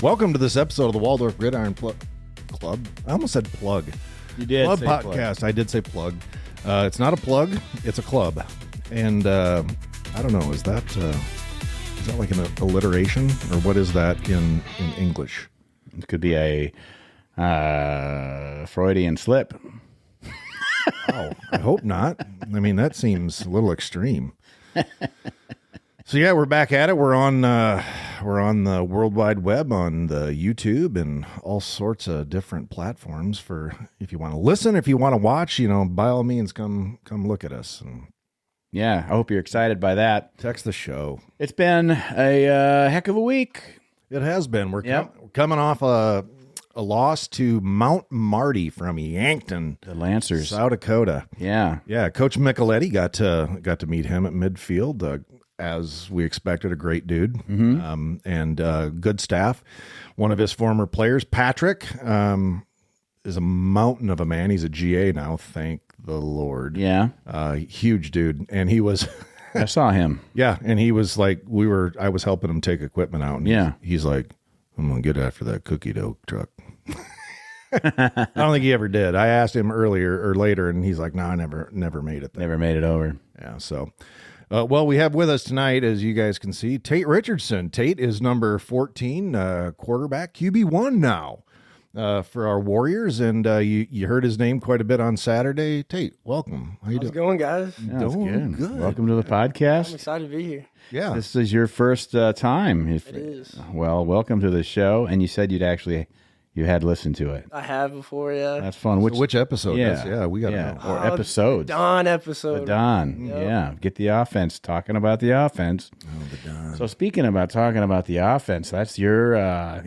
Welcome to this episode of the Waldorf Gridiron Club. I almost said plug. You did Club say podcast. plug. I did say plug. It's not a plug. It's a club. And I don't know. Is that like an alliteration, or what is that in English? It could be a Freudian slip. Oh, I hope not. I mean, that seems a little extreme. So yeah, we're back at it. We're on the World Wide Web, on the YouTube, and all sorts of different platforms for if you want to listen, if you want to watch. By all means, come look at us and Yeah, I hope you're excited by that. text the show. It's been a heck of a week. It has been. We're Yep. coming off a loss to Mount Marty from Yankton, The Lancers. South Dakota. Yeah. Yeah, Coach Micheletti got to meet him at midfield. As we expected, a great dude, and good staff. One of his former players, Patrick, is a mountain of a man. He's a GA now, thank the Lord. Yeah. Huge dude, and he was, I saw him. yeah, and he was like, I was helping him take equipment out, and Yeah. he's like, I'm gonna get after that cookie dough truck. I don't think he ever did. I asked him earlier or later, and he's like, no, I never made it there. Never made it over. Yeah, so, well, we have with us tonight, as you guys can see, Tate Richardson. Tate is number 14, quarterback, QB1 now for our Warriors, and you heard his name quite a bit on Saturday. Tate, welcome. How you How's it doing? going, guys? Yeah, that's Doing good. Welcome to the I'm podcast. excited to be here. Yeah, This is your first time. It is. Well, welcome to the show. And you said you had listened to it. I have before, yeah. That's fun. which episode? Yeah. Yeah, we got to know. Or Oh, episodes. Don episode. The Don. Yep. Yeah. Get the offense. Talking about the offense. Oh, the Don. So speaking about talking about the offense, that's your,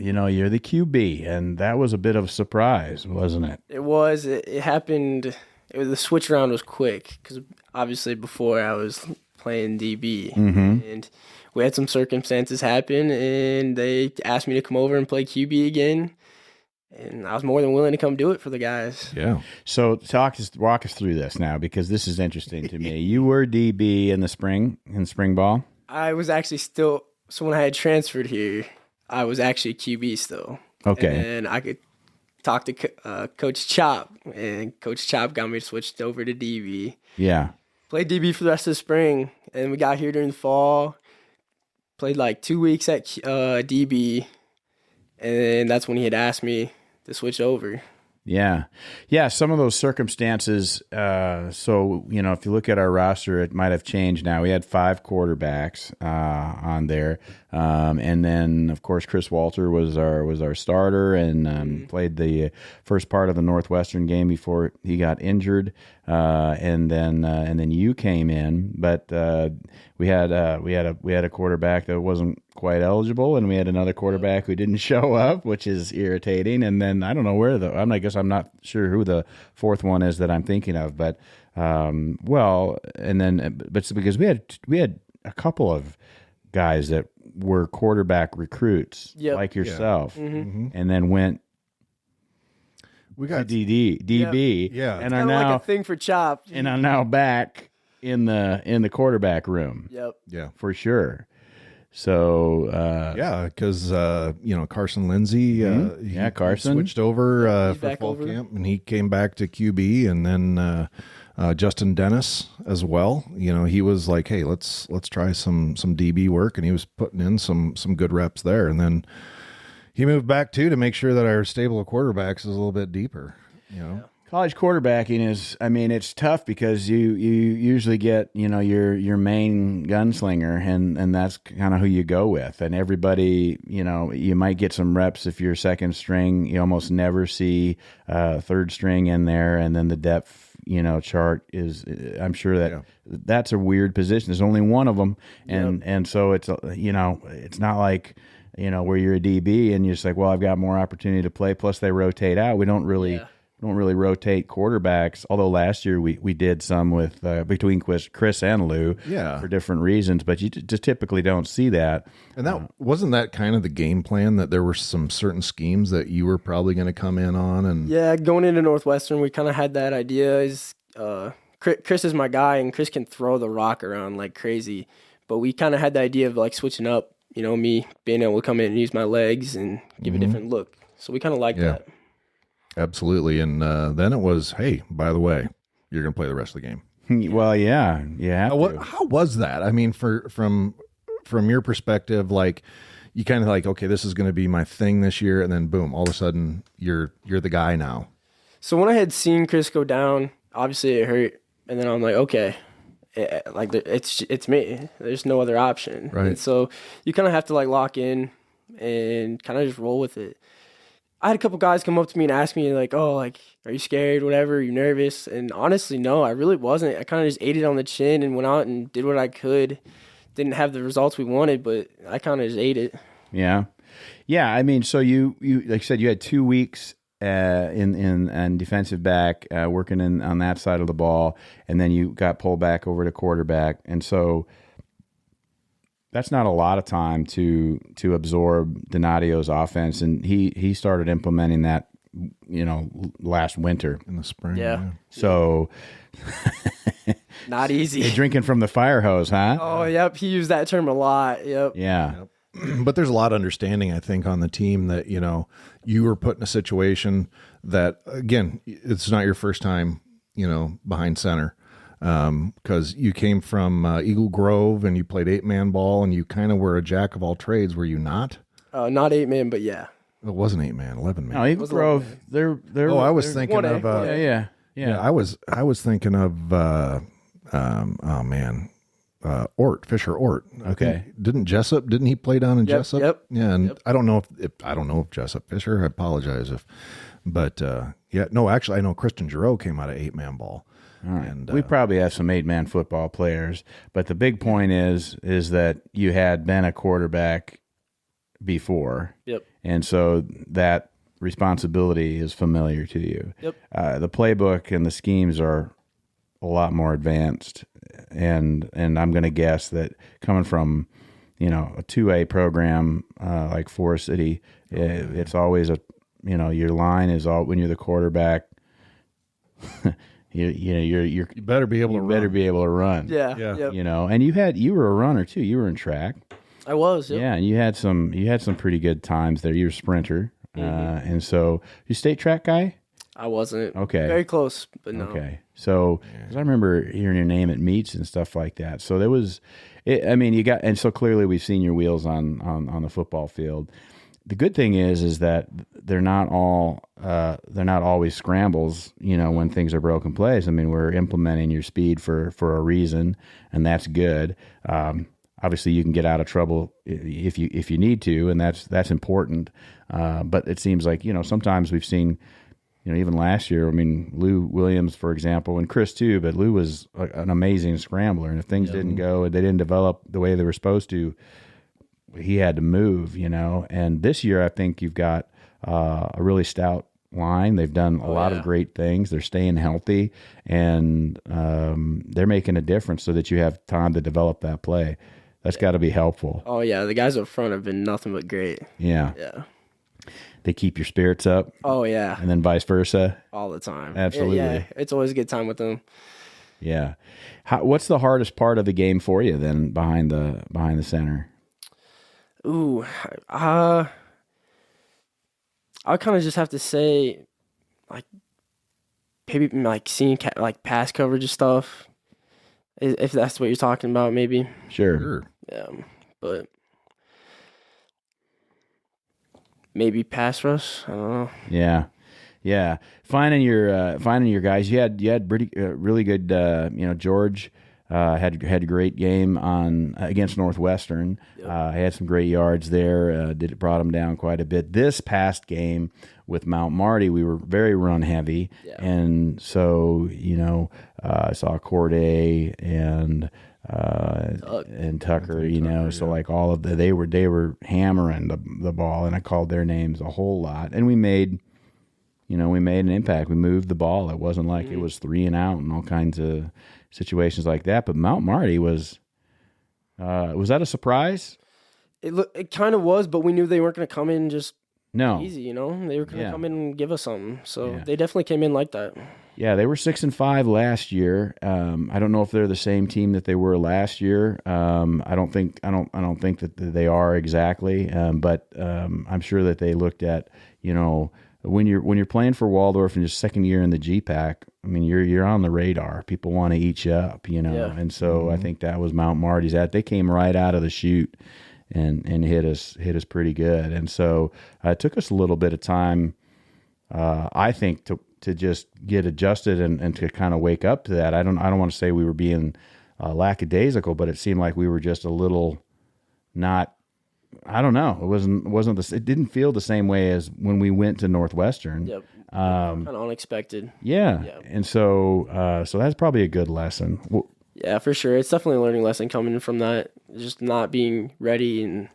you're the QB, and that was a bit of a surprise, wasn't it? It was. It happened. The switch around was quick because obviously before I was playing DB, and we had some circumstances happen, and they asked me to come over and play QB again, and I was more than willing to come do it for the guys. Yeah. So walk us through this now, because this is interesting to me. You were DB in spring ball. I was actually still. So when I had transferred here, I was actually QB still. Okay. And I could talk to Coach Chop, and Coach Chop got me switched over to DB. Yeah. Played DB for the rest of the spring, and we got here during the fall. Played like 2 weeks at DB, and that's when he had asked me to switch over. Yeah. Yeah. Some of those circumstances. So, if you look at our roster, it might have changed now. We had 5 quarterbacks on there. And then, of course, Chris Walter was our starter and played the first part of the Northwestern game before he got injured. And then you came in, but we had a quarterback that wasn't quite eligible, and we had another quarterback who didn't show up, which is irritating. And then I don't know where I'm not sure who the fourth one is that I'm thinking of, but it's because we had a couple of guys that were quarterback recruits, Yep. like yourself, Mm-hmm. and then went We to got DB, Yeah. and Kind are of now like a thing for Chop. and are now back in the quarterback room. Yep. yeah. For sure. So Yeah, because Carson Lindsay, he Carson. switched over He's for back fall over. camp, and he came back to QB, and then Justin Dennis as well. He was like, "Hey, let's try some DB work," and he was putting in some good reps there, and then he moved back too to make sure that our stable of quarterbacks is a little bit deeper. college quarterbacking it's tough because you usually get, your main gunslinger, and that's kind of who you go with. And everybody, you might get some reps if you're second string. You almost never see third string in there. And then the depth, chart is, I'm sure that's a weird position. There's only one of them. And so it's, it's not like, where you're a DB and you're just like, well, I've got more opportunity to play. Plus they rotate out. We don't really rotate quarterbacks. Although last year we did some with between Chris and Lou, for different reasons. But you just typically don't see that. And that wasn't that kind of the game plan, that there were some certain schemes that you were probably going to come in on. And yeah, going into Northwestern, we kind of had that idea. Chris is my guy, and Chris can throw the rock around like crazy. But we kind of had the idea of like switching up me being able to come in and use my legs and give a different look. So we kind of like that. Absolutely. And then it was, hey, by the way, you're going to play the rest of the game. Well, yeah. How was that? I mean, from your perspective, like you kind of like, okay, this is going to be my thing this year, and then boom, all of a sudden you're the guy now. So when I had seen Chris go down, obviously it hurt, and then I'm like, okay, it's me. There's no other option. Right. And so you kind of have to like lock in and kind of just roll with it. I had a couple guys come up to me and ask me like, oh, like, are you scared, whatever, are you nervous? And honestly, no, I really wasn't. I kind of just ate it on the chin and went out and did what I could. Didn't have the results we wanted, but I kind of just ate it. Yeah. Yeah, I mean, so you like I said, you had 2 weeks in defensive back, working on that side of the ball, and then you got pulled back over to quarterback. And so that's not a lot of time to absorb Donatio's offense, and he started implementing that, last winter In the spring. Yeah. So Not easy. you're drinking from the fire hose, huh? Oh, yep. He used that term a lot. Yep. Yeah. But there's a lot of understanding, I think, on the team that, you were put in a situation that, again, it's not your first time, behind center. Because you came from Eagle Grove and you played 8-man ball and you kind of were a jack of all trades, were you not? Not 8-man, but yeah. It wasn't 8-man, 11-man. No, Eagle Grove, they're I was thinking of 1A. yeah. I was thinking of Fisher Ort. Okay. Didn't he play down in Jessup? Yep. Yeah, and I don't know if Jessup Fisher. I apologize actually I know Kristen Giroux came out of 8-man ball. All right. And we probably have some 8-man football players, but the big point is that you had been a quarterback before. Yep. And so that responsibility is familiar to you. Yep. The playbook and the schemes are a lot more advanced, and I'm going to guess that coming from, a 2A program like Forest City, it's always your line is all when you're the quarterback. You better be able to run. Yeah. Yeah. Yep. And you were a runner too. You were in track. I was. Yep. Yeah, and you had some pretty good times there. You were a sprinter, and so you state track guy. I wasn't. Okay. Very close, but no. Okay, so 'cause I remember hearing your name at meets and stuff like that. So there was, and so clearly we've seen your wheels on the football field. The good thing is that they're not always scrambles, when things are broken plays. I mean, we're implementing your speed for a reason, and that's good. Obviously, you can get out of trouble if you need to, and that's important. But it seems like sometimes we've seen, even last year. I mean, Lou Williams, for example, and Chris too. But Lou was an amazing scrambler, and if things didn't go, they didn't develop the way they were supposed to, he had to move. And this year, I think you've got a really stout line. They've done a lot of great things. They're staying healthy, and they're making a difference so that you have time to develop that play. That's got to be helpful. Oh, yeah. The guys up front have been nothing but great. Yeah. Yeah. They keep your spirits up. Oh, yeah. And then vice versa. All the time. Absolutely. Yeah. It's always a good time with them. Yeah. What's the hardest part of the game for you then behind the center? Ooh. I would kind of just have to say, like, maybe like seeing like pass coverage and stuff, if that's what you're talking about, maybe. Sure. Yeah, but maybe pass rush. I don't know. Yeah. Finding your guys. You had pretty really good. George had a great game against Northwestern. Yep. Had some great yards there. Brought him down quite a bit. This past game with Mount Marty, we were very run heavy, and so I saw Corday and Tucker. So like all of they were hammering the ball, and I called their names a whole lot, and we made an impact. We moved the ball. It wasn't like it was 3 and out and all kinds of situations like that. But Mount Marty was that a surprise? It kind of was, but we knew they weren't going to come in just No. easy, They were going to come in and give us something. So they definitely came in like that. Yeah, they were 6-5 last year. I don't know if they're the same team that they were last year. I don't think that they are exactly. But I'm sure that they looked at, when you're playing for Waldorf in your second year in the GPAC, I mean, you're on the radar. People want to eat you up, Yeah. And so I think that was Mount Marty's they came right out of the chute and hit us pretty good. And so it took us a little bit of time, I think, to just get adjusted and to kind of wake up to that. I don't want to say we were being lackadaisical, but it seemed like we were just a little not. I don't know. It didn't feel the same way as when we went to Northwestern. Yep. Kind of unexpected. Yeah. Yeah. And so that's probably a good lesson. Yeah, for sure. It's definitely a learning lesson coming from that. Just not being ready, and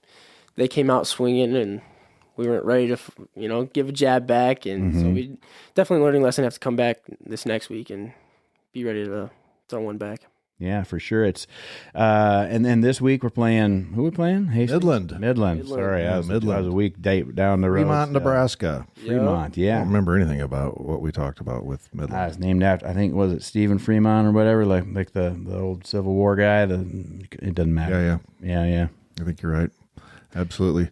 they came out swinging, and we weren't ready to, give a jab back, and so we definitely learning lesson. Have to come back this next week and be ready to throw one back. Yeah, for sure. It's and then this week we're playing. Who are we playing? Hastings? Midland. Sorry, Yeah, I was Midland. a week down the road. Fremont, Nebraska. Fremont. I Yeah. don't remember anything about what we talked about with Midland. I was named after. I think was it Stephen Fremont or whatever, like the old Civil War guy. It doesn't matter. Yeah. I think you're right. Absolutely.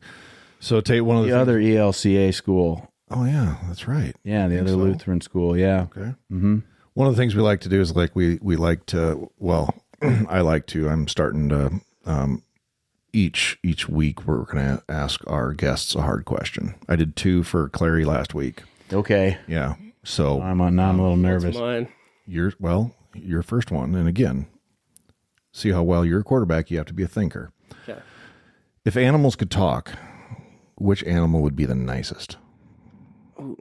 So Tate, one of The the other ELCA school. Oh yeah, that's right. Yeah, the other so. Lutheran school. Yeah. Okay. Mm-hmm. One of the things we like to do is we like to. Well, I like to. I'm starting to. Each week we're going to ask our guests a hard question. I did 2 for Clary last week. Okay. Yeah. So I'm a little nervous. That's mine. Your first one, and again, see how well you're a quarterback. You have to be a thinker. Okay. If animals could talk, which animal would be the nicest? Ooh.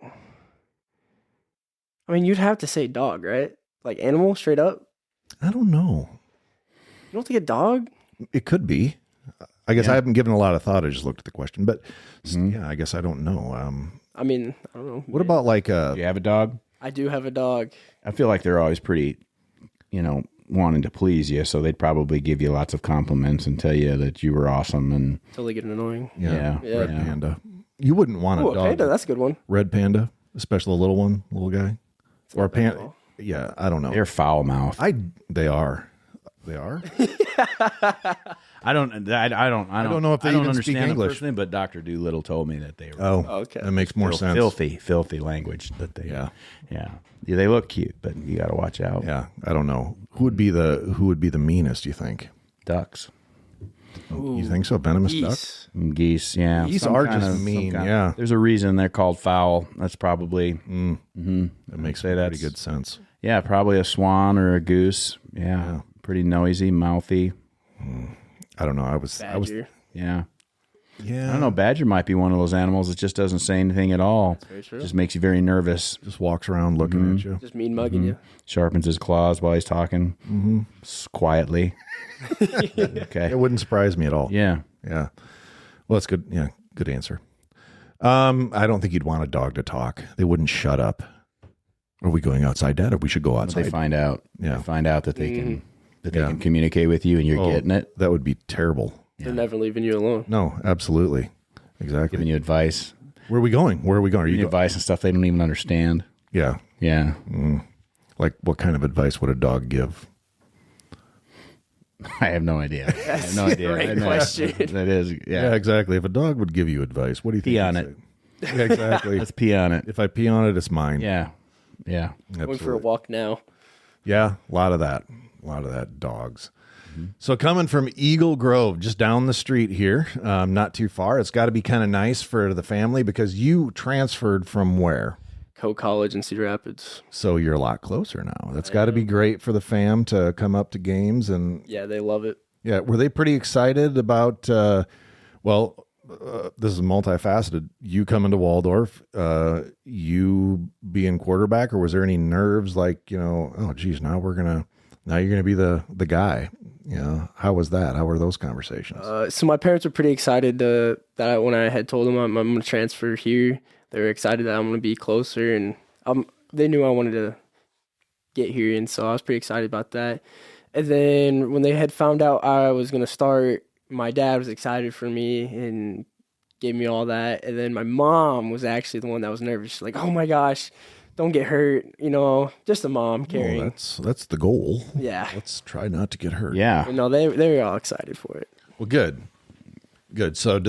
I mean, you'd have to say dog, right? Like animal, straight up. I don't know. You don't think a dog? It could be. I guess I haven't given a lot of thought. I just looked at the question, but yeah, I guess I don't know. I mean, I don't know. What about Do you have a dog? I do have a dog. I feel like they're always pretty, wanting to please you, so they'd probably give you lots of compliments and tell you that you were awesome. And Until they get annoying. red Yeah. panda? You wouldn't want a Ooh, a dog. panda, that's a good one. Red panda, especially the little one, little guy, or a not bad at panda. all. Yeah, I don't know. they're foul mouth. They are. They are. I don't know if they even speak understand them English. personally, but Dr. Doolittle told me that they were Oh, Okay. That makes more sense. filthy language that they. Yeah. Yeah. They look cute, but you got to watch out. Yeah, I don't know who would be the meanest. You think? Ducks, You think so? Venomous duck? Geese. and geese. Yeah, Geese some are kind just of- some mean, kind- yeah. There's a reason they're called foul. That's probably That makes say pretty that's- good sense. yeah, probably a swan or a goose. Yeah, pretty noisy, mouthy. I don't know. I was. Badger. Yeah. Yeah. I don't know. Badger might be one of those animals that just doesn't say anything at all. Very true. Just makes you very nervous. Just walks around looking at you. Just mean mugging you. Sharpens his claws while he's talking quietly. Okay. It wouldn't surprise me at all. Yeah. Yeah. Well, that's good. Yeah. Good answer. I don't think you'd want a dog to talk. They wouldn't shut up. Are we going outside, Dad? Or we should go They outside? find out. Yeah. They find out that they can they Yeah. can communicate with you and you're getting it, That would be terrible. They're never leaving you alone. No, absolutely. Exactly. giving you advice, Where are we going? Are you giving you go- advice and stuff they don't even understand. Yeah. Yeah. Like what kind of advice would a dog give? I have no idea. I have no idea. great I know. question. That is. Yeah, Yeah. exactly. If a dog would give you advice, what do you think? Pee on you'd say? Yeah, exactly. Let's pee on it. If I pee on it, it's mine. Yeah. Yeah. Going for a Absolutely. walk now. Yeah, a lot of that. Dogs. So coming from Eagle Grove, just down the street here, not too far. It's got to be kind of nice for the family because you transferred from where? Co-college in Cedar Rapids. So you're a lot closer now. That's got to be great for the fam to come up to games. And Yeah, they love it. yeah, were they pretty excited about, this is multifaceted. You coming to Waldorf, you being quarterback, or was there any nerves like, oh geez, now you're going to be the guy. How was that? How were those conversations? So my parents were pretty excited that when I had told them I'm going to transfer here, they were excited that I'm going to be closer, and they knew I wanted to get here, and so I was pretty excited about that. And then when they had found out I was going to start, my dad was excited for me and gave me all that. And then my mom was actually the one that was nervous. She's like, oh my gosh, don't get hurt. Just a mom caring. Well, that's the goal. Yeah. Let's try not to get hurt. Yeah. They're all excited for it. Well, good. So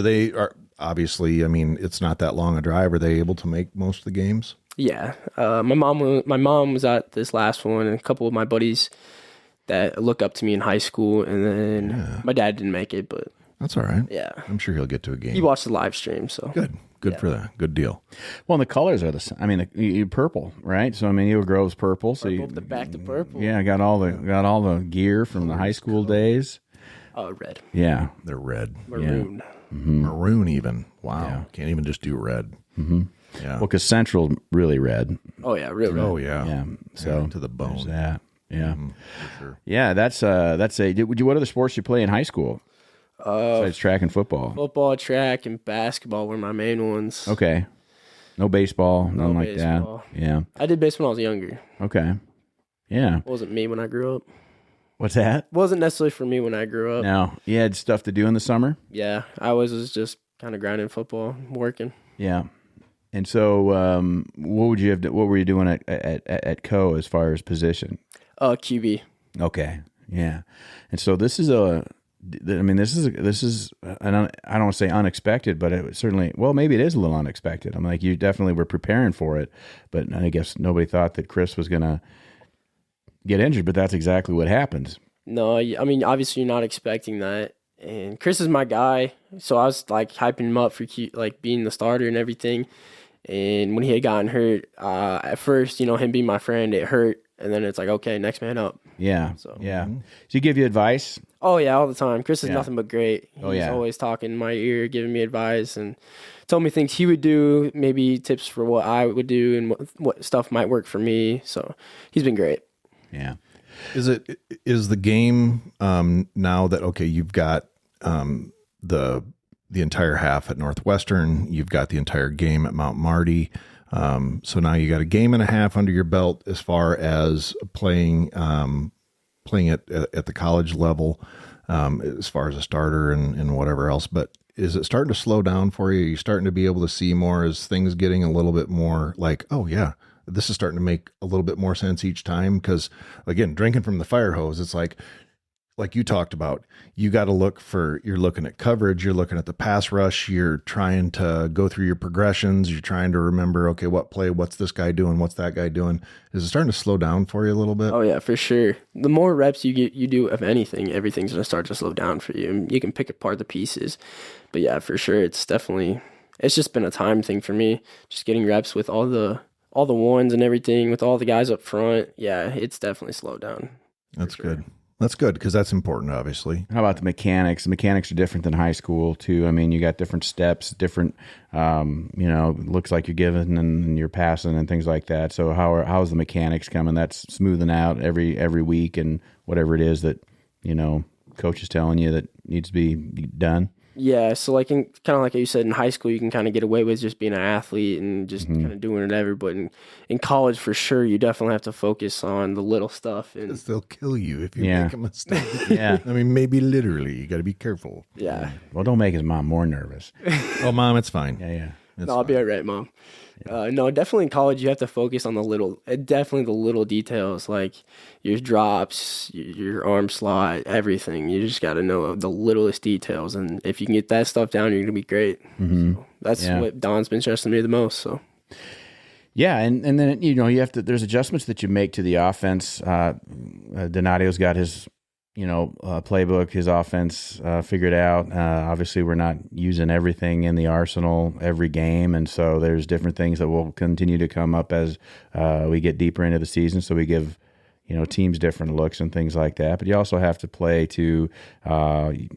obviously, I mean, it's not that long a drive. Are they able to make most of the games? Yeah. My mom was at this last one, and a couple of my buddies that look up to me in high school, and then my dad didn't make it, but that's all right. yeah, I'm sure he'll get to a game. He watched the live stream, so Good for that. Good deal. Well, and the colors are the same. I mean, you purple, right? So I mean, Eagle Grove's purple. So the back to purple. Yeah, got all the gear from the high school days. Oh, red. Yeah, They're red. Maroon. Yeah. Mm-hmm. Maroon even. Wow. Yeah. Can't even just do red. Mm-hmm. Yeah. Well, because Central really red. Oh yeah, real red. Oh yeah. Yeah. So to the bone. there's that. Yeah. For sure. Yeah. That's what other sports you play in high school? Besides track and football. Football, track, and basketball were my main ones. Okay. No baseball, nothing like baseball. that. Yeah. I did baseball when I was younger. Okay. Yeah. It wasn't me when I grew up. What's that? Wasn't necessarily for me when I grew up. No. You had stuff to do in the summer? Yeah, I was just kind of grinding football, working. Yeah. And so, what were you doing at Co as far as position? QB. Okay. Yeah. And so this is I don't want to say unexpected, but it certainly, well, maybe it is a little unexpected. I'm like, you definitely were preparing for it, but I guess nobody thought that Chris was going to get injured, but that's exactly what happens. No, I mean, obviously you're not expecting that. And Chris is my guy, so I was like hyping him up for like being the starter and everything. And when he had gotten hurt, at first, him being my friend, it hurt. And then it's like, okay, next man up. Yeah. So. Yeah. Does he give you advice? Oh, yeah, all the time. Chris is nothing but great. He's yeah. always talking in my ear, giving me advice, and told me things he would do, maybe tips for what I would do and what stuff might work for me. So he's been great. Yeah. Is the game now that, okay, you've got the entire half at Northwestern, you've got the entire game at Mount Marty. So now you got a game and a half under your belt as far as playing at the college level, as far as a starter and whatever else. But is it starting to slow down for you? Are you starting to be able to see more? Is things getting a little bit more like, oh yeah, this is starting to make a little bit more sense each time? Because again, drinking from the fire hose, it's like you talked about, you got to you're looking at coverage, you're looking at the pass rush, you're trying to go through your progressions, you're trying to remember, okay, what play, what's this guy doing, what's that guy doing? Is it starting to slow down for you a little bit? Oh yeah, for sure. The more reps you do of anything, everything's going to start to slow down for you. And you can pick apart the pieces. But yeah, for sure, it's just been a time thing for me, just getting reps with all the ones and everything, with all the guys up front. Yeah, it's definitely slowed down. That's good. That's good, because that's important, obviously. How about the mechanics? The mechanics are different than high school, too. I mean, you got different steps, different, looks like you're giving and you're passing and things like that. So how's the mechanics coming? That's smoothing out every week and whatever it is that, coach is telling you that needs to be done. Yeah, so kind of like you said, in high school, you can kind of get away with just being an athlete and just kind of doing whatever. But in college, for sure, you definitely have to focus on the little stuff. And they'll kill you if you make a mistake. Yeah. I mean, maybe literally. You got to be careful. Yeah. Well, don't make his mom more nervous. Oh, Mom, it's fine. Yeah. I'll be all right, Mom. No, definitely in college, you have to focus on the little details, like your drops, your arm slot, everything. You just got to know the littlest details. And if you can get that stuff down, you're going to be great. Mm-hmm. So that's what Don's been stressing me the most. So. Yeah, and then you have to. There's adjustments that you make to the offense. Donatio's got his playbook, his offense figured out. Obviously, we're not using everything in the arsenal every game, and so there's different things that will continue to come up as we get deeper into the season. So we give teams different looks and things like that. But you also have to play to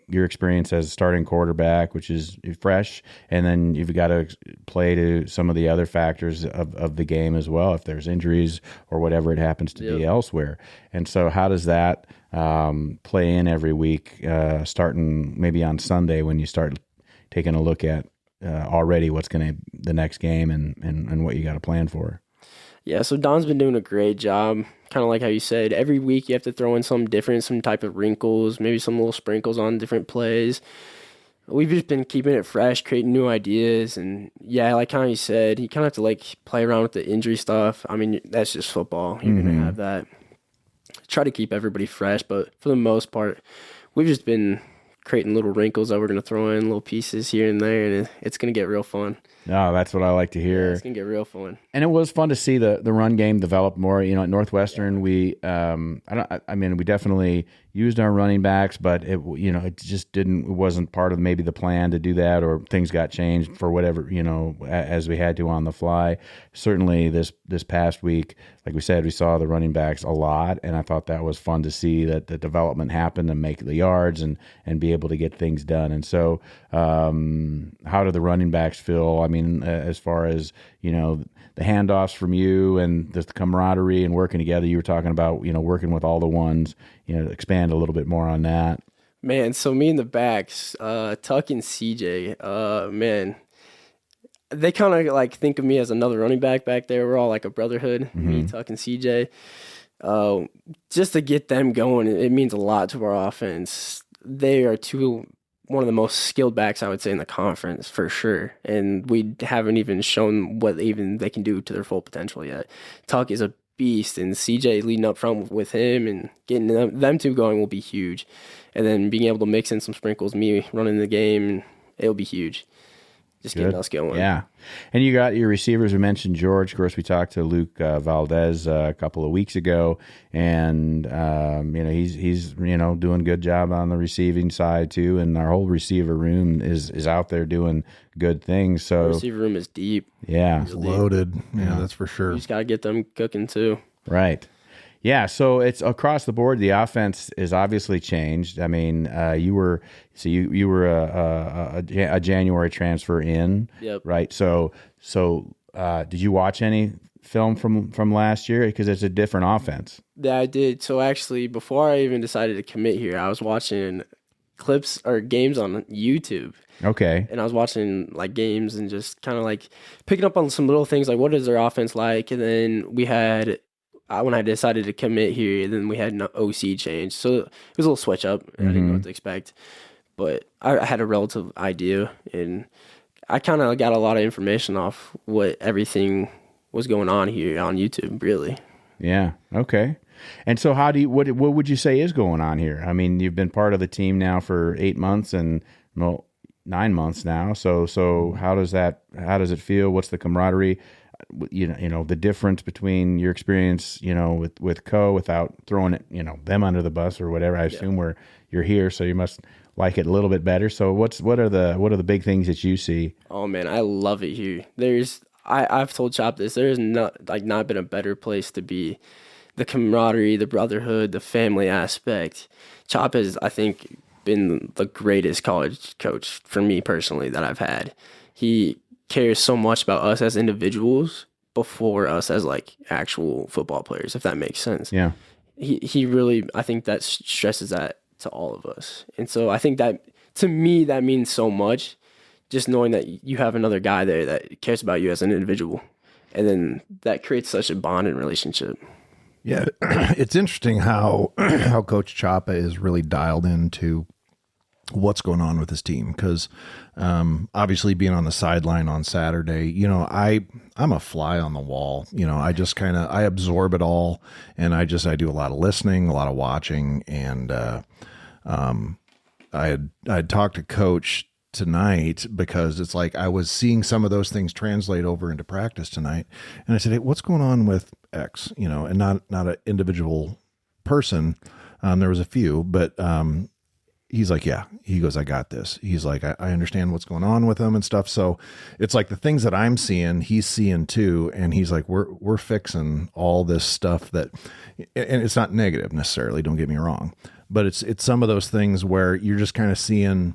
your experience as a starting quarterback, which is fresh, and then you've got to play to some of the other factors of the game as well, if there's injuries or whatever it happens to be elsewhere. And so how does that play in every week, starting maybe on Sunday when you start taking a look at already what's going to the next game and what you got to plan for? Yeah, so Don's been doing a great job. Kind of like how you said, every week you have to throw in something different, some type of wrinkles, maybe some little sprinkles on different plays. we've just been keeping it fresh, creating new ideas, and yeah, like kind of you said, you kind of have to like play around with the injury stuff. I mean, that's just football. You're gonna have that. Try to keep everybody fresh, but for the most part, we've just been creating little wrinkles that we're gonna throw in, little pieces here and there, and it's gonna get real fun. No, that's what I like to hear. Yeah, it's gonna get real fun. And it was fun to see the run game develop more. You know, at Northwestern, we we definitely used our running backs, but it wasn't part of maybe the plan to do that, or things got changed for whatever, as we had to on the fly. Certainly this past week, like we said, we saw the running backs a lot, and I thought that was fun to see that the development happened and make the yards and be able to get things done. And so, how do the running backs feel? I mean, as far as, the handoffs from you and the camaraderie and working together, you were talking about, working with all the ones, expand a little bit more on that. Man, so me and the backs, Tuck and CJ, man, they kind of like think of me as another running back there. We're all like a brotherhood, me, Tuck, and CJ. Just to get them going, it means a lot to our offense. They are one of the most skilled backs, I would say, in the conference for sure. And we haven't even shown what even they can do to their full potential yet. Tuck is a beast, and CJ leading up front with him and getting them two going will be huge. And then being able to mix in some sprinkles, me running the game, it'll be huge. Just getting us going. Yeah. And you got your receivers. We mentioned George. Of course, we talked to Luke Valdez a couple of weeks ago, and he's doing a good job on the receiving side too. And our whole receiver room is out there doing good things. So the receiver room is deep. Yeah, it's loaded. Yeah, that's for sure. You just gotta get them cooking too. Right. Yeah, so it's across the board. The offense is obviously changed. I mean, you were a January transfer in, yep. Right? So did you watch any film from last year? Because it's a different offense. Yeah, I did. So actually, before I even decided to commit here, I was watching clips or games on YouTube. Okay. And I was watching like games and just kind of like picking up on some little things like what is their offense like, and then we had. When I decided to commit here, then we had an OC change. So it was a little switch up, and I didn't know what to expect. But I had a relative idea, and I kind of got a lot of information off what everything was going on here on YouTube, really. Yeah, okay. And so what would you say is going on here? I mean, you've been part of the team now for 8 months and 9 months now. So how does it feel? What's the camaraderie? The difference between your experience, with Co, without throwing it, them under the bus or whatever. I assume you're here, so you must like it a little bit better. So what are the big things that you see? Oh man, I love it here. I've told Chop this. There is not been a better place to be. The camaraderie, the brotherhood, the family aspect. Chop has, I think, been the greatest college coach for me personally that I've had. He cares so much about us as individuals before us as like actual football players, if that makes sense. Yeah. He really, I think that stresses that to all of us. And so I think that, to me, that means so much, just knowing that you have another guy there that cares about you as an individual. And then that creates such a bond and relationship. Yeah. It's interesting how Coach Chapa is really dialed into what's going on with his team, because obviously being on the sideline on Saturday, I'm a fly on the wall. I just I absorb it all, and I do a lot of listening, a lot of watching, and I had talked to Coach tonight because it's like I was seeing some of those things translate over into practice tonight, and I said, hey, what's going on with X? And not an individual person. There was a few, but he's like, yeah, he goes, I got this. He's like, I understand what's going on with him and stuff. So it's like the things that I'm seeing, he's seeing too. And he's like, we're fixing all this stuff that, and it's not negative necessarily, don't get me wrong, but it's some of those things where you're just kind of seeing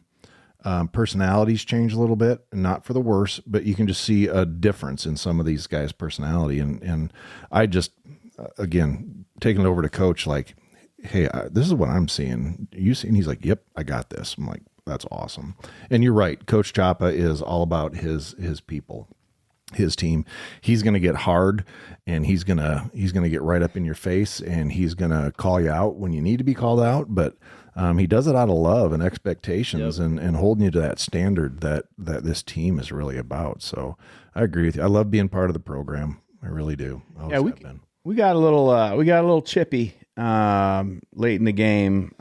personalities change a little bit, and not for the worse, but you can just see a difference in some of these guys' personality. And I just, again, taking it over to Coach, like, hey, this is what I'm seeing. You see? And he's like, yep, I got this. I'm like, that's awesome. And you're right. Coach Chapa is all about his people. his team, he's going to get hard, and he's going to get right up in your face, and he's going to call you out when you need to be called out. But he does it out of love and expectations, and holding you to that standard that this team is really about. So I agree with you. I love being part of the program. I really do. We got a little chippy late in the game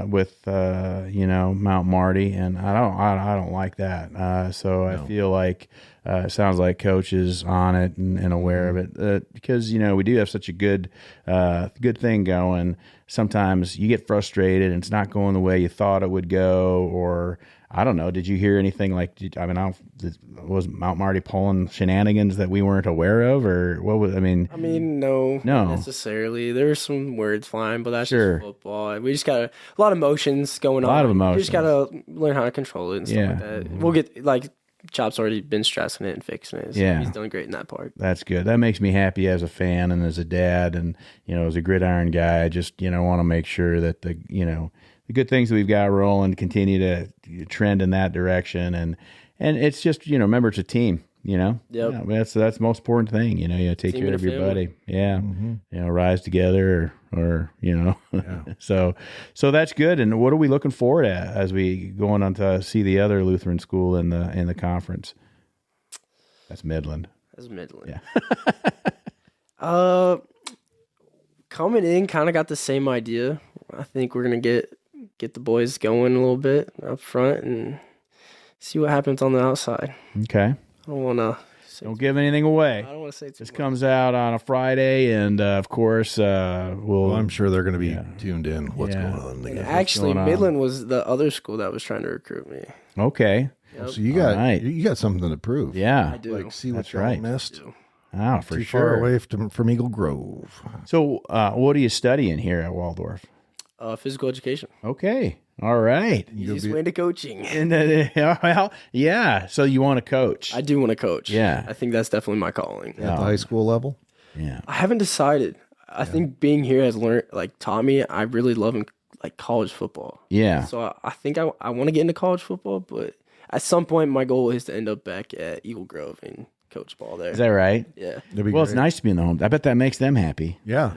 with Mount Marty, and I don't like that. So I feel like it sounds like coach is on it and aware of it, because we do have such a good thing going. Sometimes you get frustrated and it's not going the way you thought it would go, or I don't know. Did you hear anything was Mount Marty pulling shenanigans that we weren't aware of, or what was? No, not necessarily. There were some words flying, but that's just football. We just got a lot of emotions going on. A lot of emotions. We just got to learn how to control it and stuff like that. We'll get Chop's already been stressing it and fixing it. So he's done great in that part. That's good. That makes me happy as a fan and as a dad, and as a gridiron guy. I just want to make sure that the good things that we've got rolling continue to trend in that direction, and it's just remember, it's a team. Yep. That's the most important thing. You take care of your buddy. Yeah. Rise together, or So that's good. And what are we looking forward to as we going on to see the other Lutheran school in the conference? That's Midland. Yeah. Coming in, kind of got the same idea. I think we're gonna get the boys going a little bit up front and see what happens on the outside. Okay. I don't want to. Don't give anything away. I don't want to say this comes out on a Friday, and of course, I'm sure they're going to be tuned in. What's going on? Actually, Midland was the other school that was trying to recruit me. Okay. Yep. So you got something to prove. Yeah, I do. See what y'all missed. Oh, for Too sure. far away from Eagle Grove. So, what are you studying here at Waldorf? Physical education. Okay. All right. Easiest way to coaching. Yeah. So you want to coach? I do want to coach. Yeah. I think that's definitely my calling. At the high school level? Yeah. I haven't decided. I think being here has taught me I really love college football. Yeah. So I think I want to get into college football, but at some point my goal is to end up back at Eagle Grove and coach ball there. Is that right? Yeah. Well, it's nice to be in the home. I bet that makes them happy. Yeah.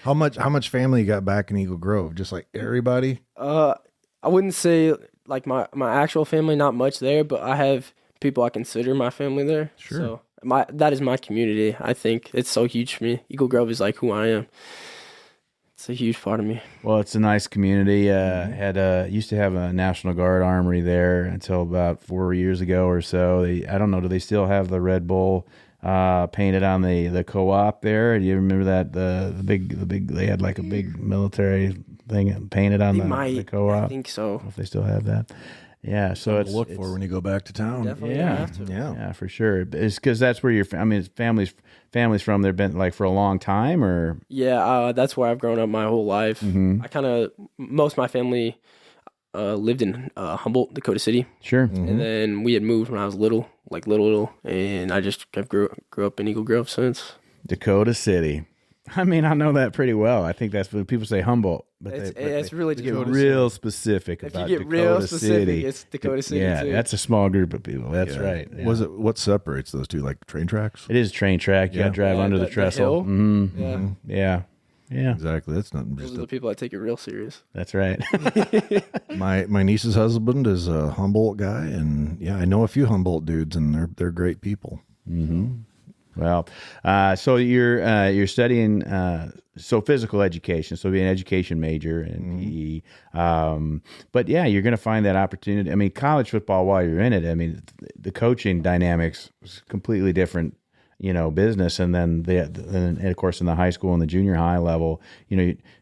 How much family you got back in Eagle Grove? Just like everybody? I wouldn't say my actual family, not much there, but I have people I consider my family there. Sure. So that is my community. I think it's so huge for me. Eagle Grove is who I am. It's a huge part of me. Well, it's a nice community. Used to have a National Guard armory there until about 4 years ago or so. I don't know. Do they still have the Red Bull painted on the co-op there? Do you remember that the big they had a big military thing painted on the co-op? I think so. If they still have that. Yeah, so it's look for when you go back to town. Definitely have to. Yeah, for sure. It's because that's where families from. They've been for a long time, or that's where I've grown up my whole life. Mm-hmm. Most of my family lived in Humboldt, Dakota City. Sure. Mm-hmm. And then we had moved when I was little, and I just grew up in Eagle Grove since. Dakota City. I know that pretty well. I think that's when people say Humboldt, but it's really get real specific about Dakota City. If you get real specific, it's Dakota City. Yeah, too. that's a small group of people. That's right. Yeah. What separates those two? Like train tracks? It is a train track. You got to drive under the trestle. Mm-hmm. Yeah. Exactly. That's not Those are the people that take it real serious. That's right. My niece's husband is a Humboldt guy, and I know a few Humboldt dudes, and they're great people. Mm-hmm. Well, so you're studying physical education, so be an education major in PE. But you're going to find that opportunity. College football while you're in it. The coaching dynamics is completely different, business, and then and of course in the high school and the junior high level,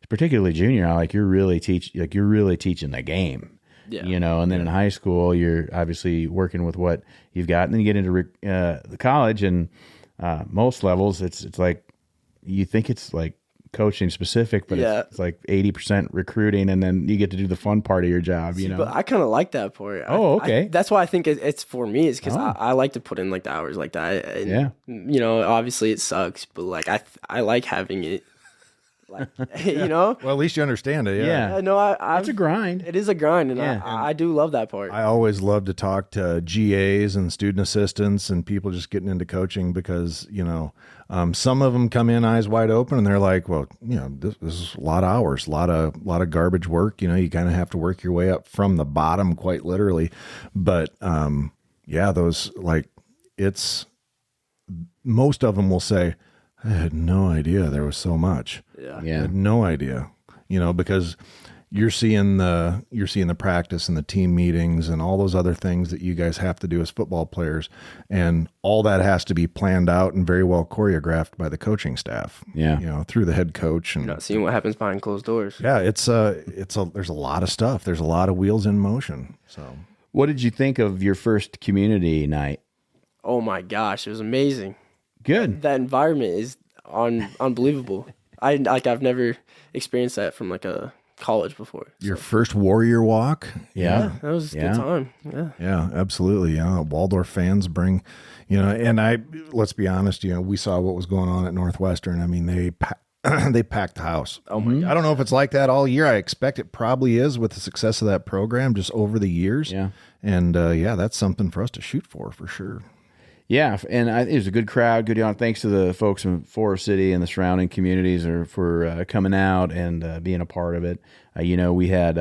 particularly junior high, you're really teaching the game. Yeah. And then in high school, you're obviously working with what you've got, and then you get into the college, and most levels, it's you think it's coaching specific, but it's 80% recruiting, and then you get to do the fun part of your job. But I kind of like that part. Oh, okay. That's why I think it's for me. Is because I like to put in the hours like that. And, obviously it sucks, but I like having it Like, you know? Well, at least you understand it. Yeah. No, It's a grind. It is a grind, and Yeah. I do love that part. I always love to talk to GAs and student assistants and people just getting into coaching because, some of them come in eyes wide open and they're like, well, this is a lot of hours, a lot of garbage work. You kind of have to work your way up from the bottom, quite literally. But, those most of them will say, I had no idea there was so much. Yeah. I had no idea, because you're seeing the practice and the team meetings and all those other things that you guys have to do as football players. And all that has to be planned out and very well choreographed by the coaching staff. Yeah. Through the head coach and Not seeing what happens behind closed doors. yeah, there's a lot of stuff. There's a lot of wheels in motion. So What did you think of your first community night? Oh my gosh, it was amazing. Good. That environment is unbelievable. I've never experienced that from like a college before. your first warrior walk. Yeah. That was a Yeah. good time. Yeah. Yeah, absolutely. Yeah, Waldorf fans bring, and let's be honest, we saw what was going on at Northwestern. I mean, they packed the house. Oh my God. I don't know if it's like that all year. I expect it probably is with the success of that program just over the years. Yeah. And that's something for us to shoot for sure. Yeah, and it was a good crowd, good on. Thanks to the folks in Forest City and the surrounding communities for coming out and being a part of it. We had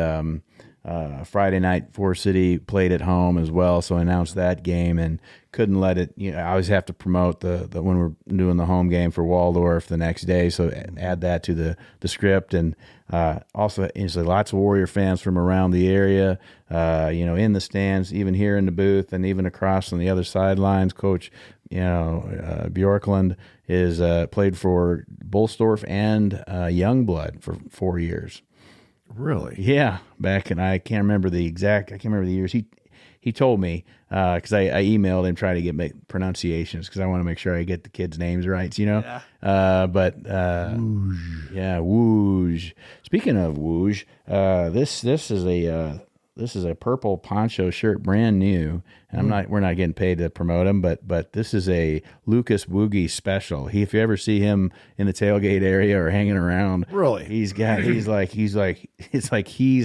Friday night Forest City played at home as well, so I announced that game and couldn't let it. I always have to promote the when we're doing the home game for Waldorf the next day, so add that to the script and also lots of Warrior fans from around the area. In the stands, even here in the booth, and even across on the other sidelines. Coach, Bjorkland is played for Bullstorf and Youngblood for 4 years. Really? Yeah, back and I can't remember the years. He told me because I emailed him trying to get pronunciations because I want to make sure I get the kids' names right. Yeah. Wooge. Speaking of Wooge, this is a purple poncho shirt, brand new, and we're not getting paid to promote him, but this is a Lucas Woogie special. If you ever see him in the tailgate area or hanging around, Really? he's like he's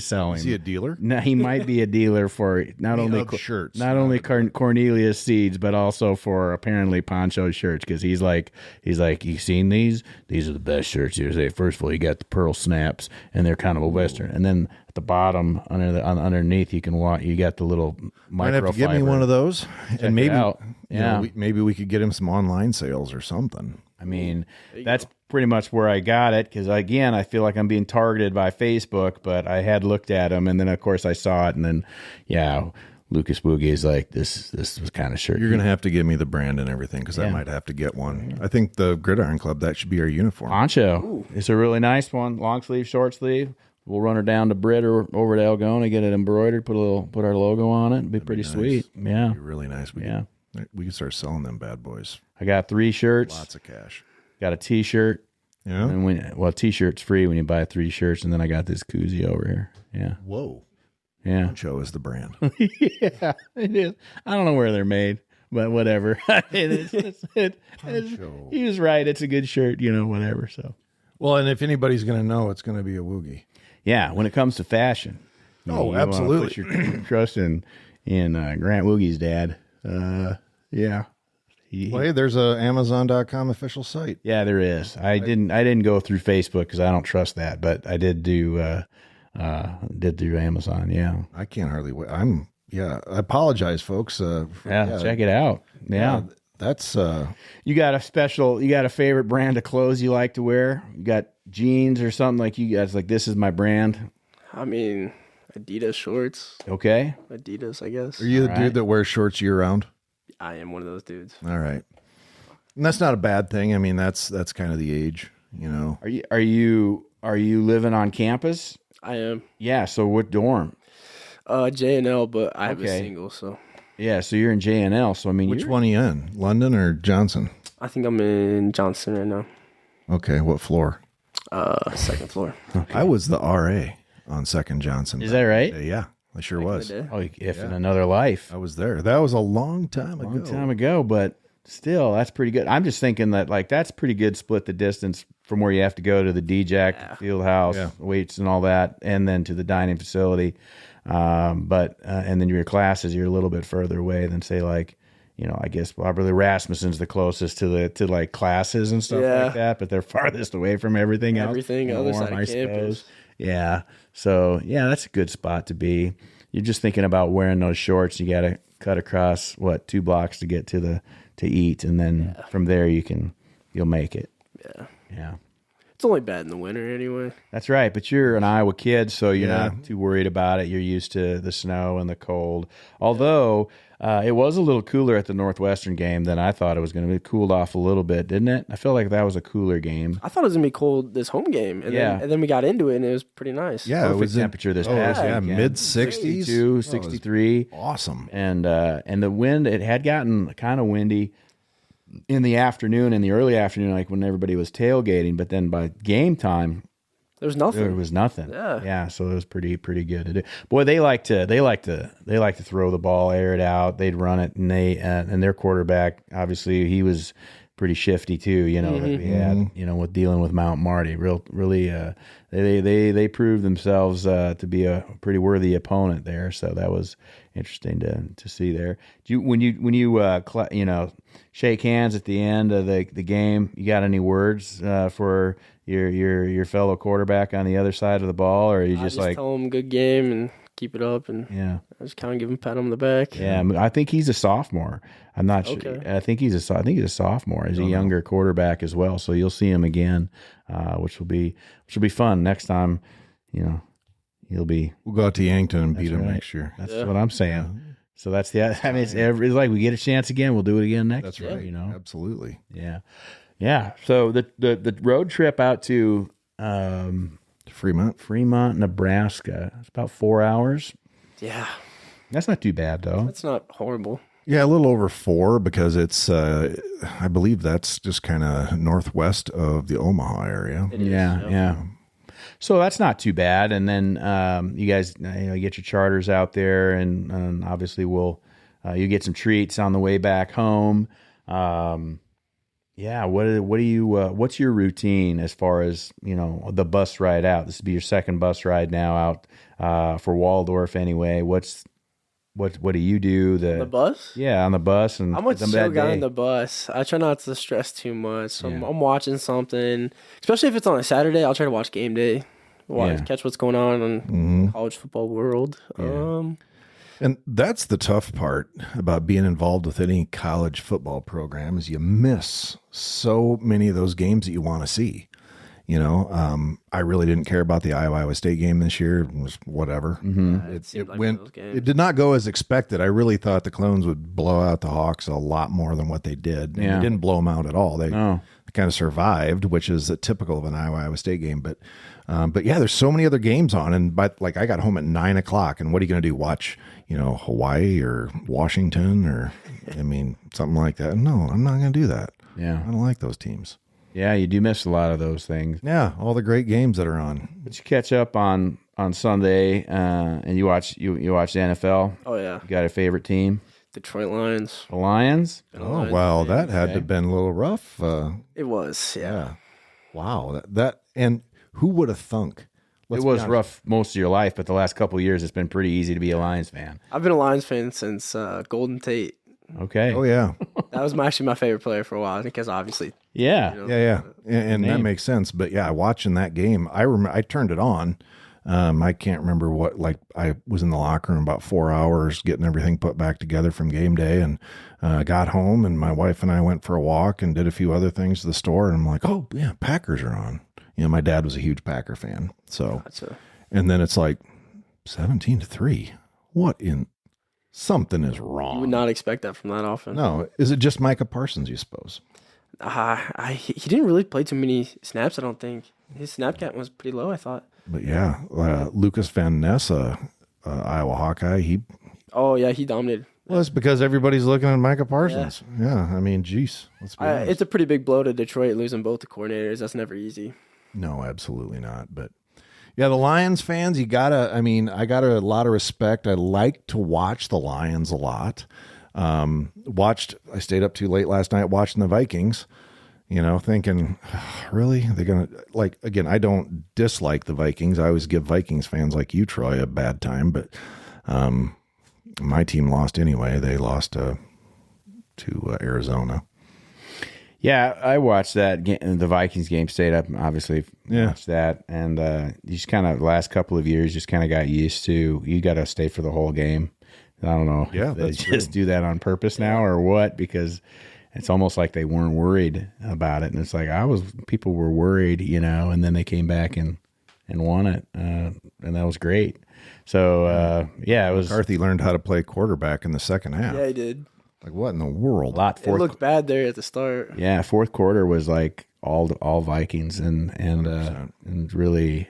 selling. Is he a dealer? No, he might be a dealer for not only shirts, not only Cornelius seeds, but also for apparently poncho shirts. Because he's like, you seen these? These are the best shirts. You say first of all, you got the pearl snaps, and they're kind of a western, and then at the bottom underneath you got the little Might microfiber. have to give me one of those, and maybe it out. Yeah. maybe we could get him some online sales or something. I mean, that's pretty much where I got it because, again, I feel like I'm being targeted by Facebook, but I had looked at them, and then, of course, I saw it, and then, Lucas Boogie is like, this was kind of shirt. You're going to have to give me the brand and everything because I might have to get one. I think the Gridiron Club, that should be our uniform. Poncho. Ooh. It's a really nice one. Long sleeve, short sleeve. We'll run her down to Britt or over to Algona, get it embroidered, put our logo on it. It'd be pretty sweet. Yeah. It'd be really nice. We could start selling them bad boys. I got 3 shirts. Lots of cash. Got a T-shirt. Yeah. And T-shirt's free when you buy 3 shirts, and then I got this koozie over here. Yeah. Whoa. Yeah. Poncho is the brand. Yeah, it is. I don't know where they're made, but whatever. Poncho. He was right. It's a good shirt, whatever. So, Well, and if anybody's going to know, it's going to be a Woogie. yeah, when it comes to fashion, you wanna absolutely. put your trust in Grant Woogie's dad. Yeah. Well, hey, there's a Amazon.com official site. Yeah, there is. I didn't go through Facebook because I don't trust that, but I did do Amazon. Yeah. I can't hardly wait. I apologize, folks. Check it out. Yeah. That's You got a favorite brand of clothes you like to wear? You got jeans or something like you guys like, this is my brand? I mean, Adidas shorts. Okay. Adidas, I guess. Are you the All right. dude that wears shorts year round? I am one of those dudes. All right. And that's not a bad thing. I mean, that's kind of the age, Are you living on campus? I am. Yeah. So what dorm? J&L, but I have a Okay. single, so Yeah. So you're in JNL. So I mean, Which one are you in? London or Johnson? I think I'm in Johnston right now. Okay, what floor? Second floor. I was the RA on Second Johnson. Is that right? Yeah, I sure was. Back in the day. Oh, if in another life, I was there. That was a long time ago. long time ago. But still, that's pretty good. I'm just thinking that like that's pretty good split the distance from where you have to go to the DJ field house, weights and all that, and then to the dining facility. And then your classes, you're a little bit further away than say like, I guess probably Rasmussen's the closest to like classes and stuff like that, but they're farthest away from everything else. Everything other side of campus. Yeah. So that's a good spot to be. You're just thinking about wearing those shorts. You got to cut across 2 blocks to get to eat, and then from there you'll make it. Yeah. It's only bad in the winter anyway. That's right, but you're an Iowa kid, so you're not too worried about it. You're used to the snow and the cold. Although it was a little cooler at the Northwestern game than I thought it was going to be. It cooled off a little bit, didn't it? I feel like that was a cooler game. I thought it was going to be cold this home game, and then we got into it, and it was pretty nice. Yeah, perfect, it was temperature this past weekend. Mid-60s. 62, 63. Awesome. And the wind, it had gotten kind of windy in the afternoon, in the early afternoon, like when everybody was tailgating, but then by game time, there was nothing. Yeah. So it was pretty good to do. Boy, they like to throw the ball, air it out. They'd run it, and and their quarterback, obviously, he was pretty shifty too. With dealing with Mount Marty, really, they proved themselves to be a pretty worthy opponent there. So that was interesting to see there. When you shake hands at the end of the game, you got any words for your fellow quarterback on the other side of the ball, or are you just like tell him good game and keep it up, and I just kind of give him a pat on the back. Yeah, I think he's a sophomore. I'm not sure. I think he's a sophomore. He's a younger quarterback as well, so you'll see him again, which will be fun next time. He'll be. We'll go out to Yankton and beat him next year. That's what I'm saying. So that's it's like we get a chance again, we'll do it again next year. That's right. Absolutely. Yeah. Yeah. So the road trip out to Fremont, Nebraska. It's about 4 hours. Yeah. That's not too bad though. That's not horrible. Yeah, a little over 4 because it's I believe that's just kind of northwest of the Omaha area. Yeah. So that's not too bad. And then you guys get your charters out there, and obviously you get some treats on the way back home. What's your routine as far as the bus ride out? This would be your second bus ride now out for Waldorf anyway. What do you do? On the bus? Yeah, on the bus. And I'm a chill guy on the bus. I try not to stress too much. So I'm watching something, especially if it's on a Saturday. I'll try to watch game day, catch what's going on in college football world. Yeah. And that's the tough part about being involved with any college football program is you miss so many of those games that you want to see. I really didn't care about the Iowa State game this year. It was whatever. It did not go as expected. I really thought the Clones would blow out the Hawks a lot more than what they did. And they didn't blow them out at all. They kind of survived, which is typical of an Iowa State game. But there's so many other games on. And I got home at 9:00, and what are you going to do? Watch, Hawaii or Washington or something like that? No, I'm not going to do that. Yeah, I don't like those teams. Yeah, you do miss a lot of those things. Yeah, all the great games that are on. But you catch up on Sunday, and you watch the NFL. Oh yeah. You got a favorite team? Detroit Lions. The Lions? Oh wow, that had to have been a little rough. It was, yeah. Wow, that and who would have thunk? It was rough most of your life, but the last couple of years, it's been pretty easy to be a Lions fan. I've been a Lions fan since Golden Tate. Okay. Oh yeah. That was actually my favorite player for a while because obviously. Yeah. And that makes sense. But yeah, watching that game, I remember I turned it on. I can't remember I was in the locker room about 4 hours getting everything put back together from game day, and got home, and my wife and I went for a walk and did a few other things to the store, and I'm like, oh yeah, Packers are on. My dad was a huge Packer fan. So, and then it's like 17-3. What in? Something is wrong. You would not expect that from that offense. No. Is it just Micah Parsons, you suppose? He didn't really play too many snaps, I don't think. His snap count was pretty low, I thought. But yeah, Lucas Van Ness, Iowa Hawkeye, he dominated. Well, it's because everybody's looking at Micah Parsons. Yeah, geez. Let's be honest. It's a pretty big blow to Detroit losing both the coordinators. That's never easy. No, absolutely not. But yeah, the Lions fans, I got a lot of respect. I like to watch the Lions a lot. I stayed up too late last night watching the Vikings, thinking, really? They're going to, like, again, I don't dislike the Vikings. I always give Vikings fans like you, Troy, a bad time, but my team lost anyway. They lost to Arizona. Yeah, I watched that the Vikings game. Stayed up, and obviously watched that, and you just kind of last couple of years just kind of got used to you got to stay for the whole game. I don't know. Yeah, if they that's just true. do that on purpose now or what, because it's almost like they weren't worried about it, and it's like people were worried, and then they came back and won it, and that was great. So it was. McCarthy learned how to play quarterback in the second half. Yeah, he did. Like, what in the world? It looked bad there at the start. Yeah, fourth quarter was like all Vikings, and really,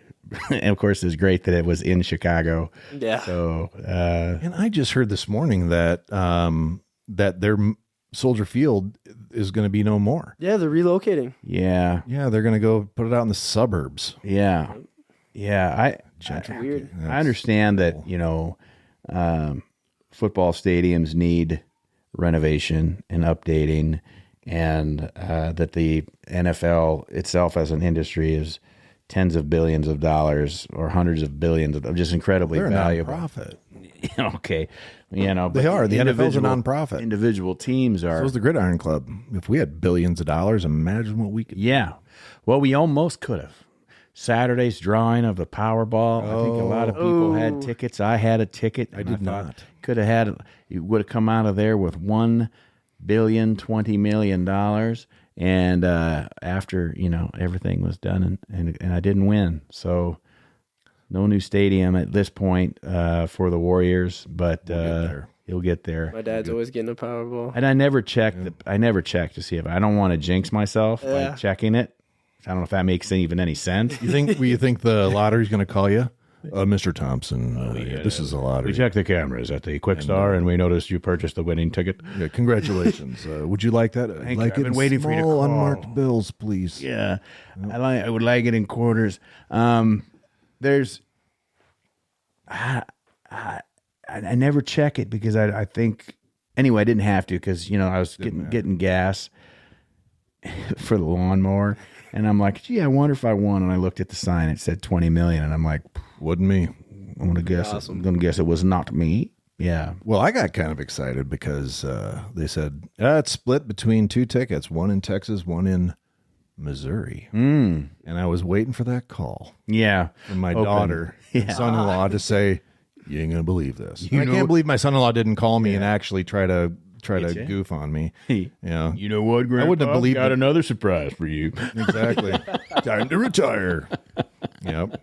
and of course, it's great that it was in Chicago. Yeah. So, And I just heard this morning that their Soldier Field is going to be no more. Yeah, they're relocating. yeah, Yeah, they're going to go put it out in the suburbs. yeah. Weird. I understand that football stadiums need renovation and updating, and that the NFL itself as an industry is tens of billions of dollars or hundreds of billions of just incredibly They're valuable. a nonprofit. Okay, They are. The NFL's a nonprofit. Individual teams are. So is the Gridiron Club. If we had billions of dollars, imagine what we could. Yeah. Well, we almost could have. Saturday's drawing of the Powerball. I think a lot of people had tickets. I had a ticket. I did not. Could have had. You would have come out of there with $1.02 billion, and after everything was done, and I didn't win. So no new stadium at this point for the Warriors, but he'll get there. My dad's always getting a Powerball. And I never checked. I never checked to see if I don't want to jinx myself by checking it. I don't know if that makes even any sense. You think the lottery's going to call you? Mr. Thompson, this is a lottery. We checked the cameras at the Quick Star, and we noticed you purchased the winning ticket. Yeah, congratulations. Would you like that? Thank like you. I've been waiting for you to small, call. unmarked bills, please. Yeah, I would like it in quarters. There's, I never check it because I think anyway I didn't have to because I was getting gas for the lawnmower. And I'm like, gee, I wonder if I won. And I looked at the sign; it said 20 million. And I'm like, Wasn't me. I'm gonna guess. Awesome. I'm gonna guess it was not me. Yeah. Well, I got kind of excited because they said it's split between two tickets, one in Texas, one in Missouri. And I was waiting for that call Yeah. from my Open. daughter, and son-in-law, to say, "You ain't gonna believe this." You I know- can't believe my son-in-law didn't call me and actually try to goof on me. Yeah, You know what, Grandpa? I wouldn't have believed got it. another surprise for you. exactly. Time to retire. Yep,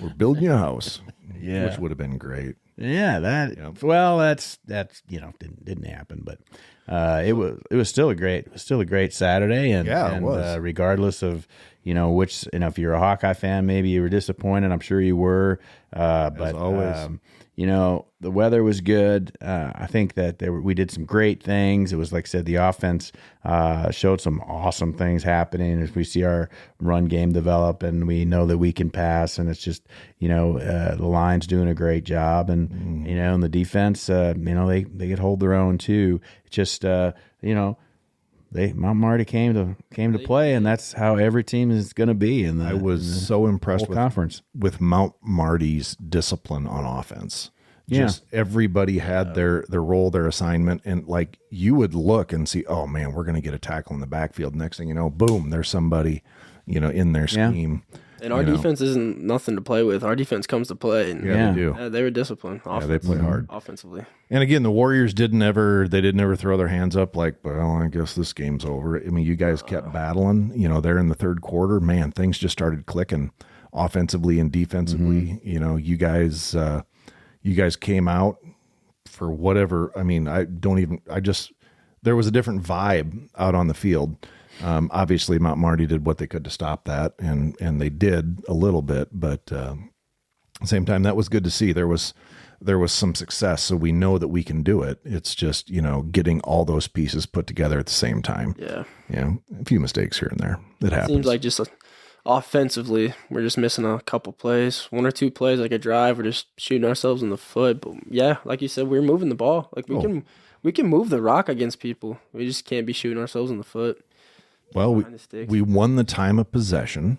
we're building you a house. Yeah. which would have been great. Yeah, that's didn't happen, but it was still a great Saturday, and Yeah, it was. Regardless of which if you're a Hawkeye fan, maybe you were disappointed. I'm sure you were, but always. the weather was good. I think that we did some great things. It was like I said, the offense showed some awesome things happening as we see our run game develop, and we know that we can pass. And it's just the line's doing a great job, and and the defense, they could hold their own too. It's just Mount Marty came to play, and that's how every team is going to be. I was so impressed whole conference with Mount Marty's discipline on offense. Yeah. Just everybody had their role, their assignment, and like you would look and see, oh man, we're going to get a tackle in the backfield. Next thing you know, boom, there's somebody, in their scheme. And our defense isn't nothing to play with. Our defense comes to play. And Yeah, they do. they were disciplined. They play hard. Offensively. And again, the Warriors didn't ever throw their hands up like, well, I guess this game's over. I mean, you guys kept battling. There in the third quarter, man, things just started clicking offensively and defensively. You guys came out for whatever. I mean, there was a different vibe out on the field. Obviously, Mount Marty did what they could to stop that, and they did a little bit, but at the same time, that was good to see. There was some success, so we know that we can do it. It's just getting all those pieces put together at the same time. Yeah. A few mistakes here and there. It happens. Seems like just offensively, we're just missing a couple plays, one or two plays, like a drive. We're just shooting ourselves in the foot. But yeah, like you said, we're moving the ball. Like We can move the rock against people. We just can't be shooting ourselves in the foot. Well, Behind the sticks. we won the time of possession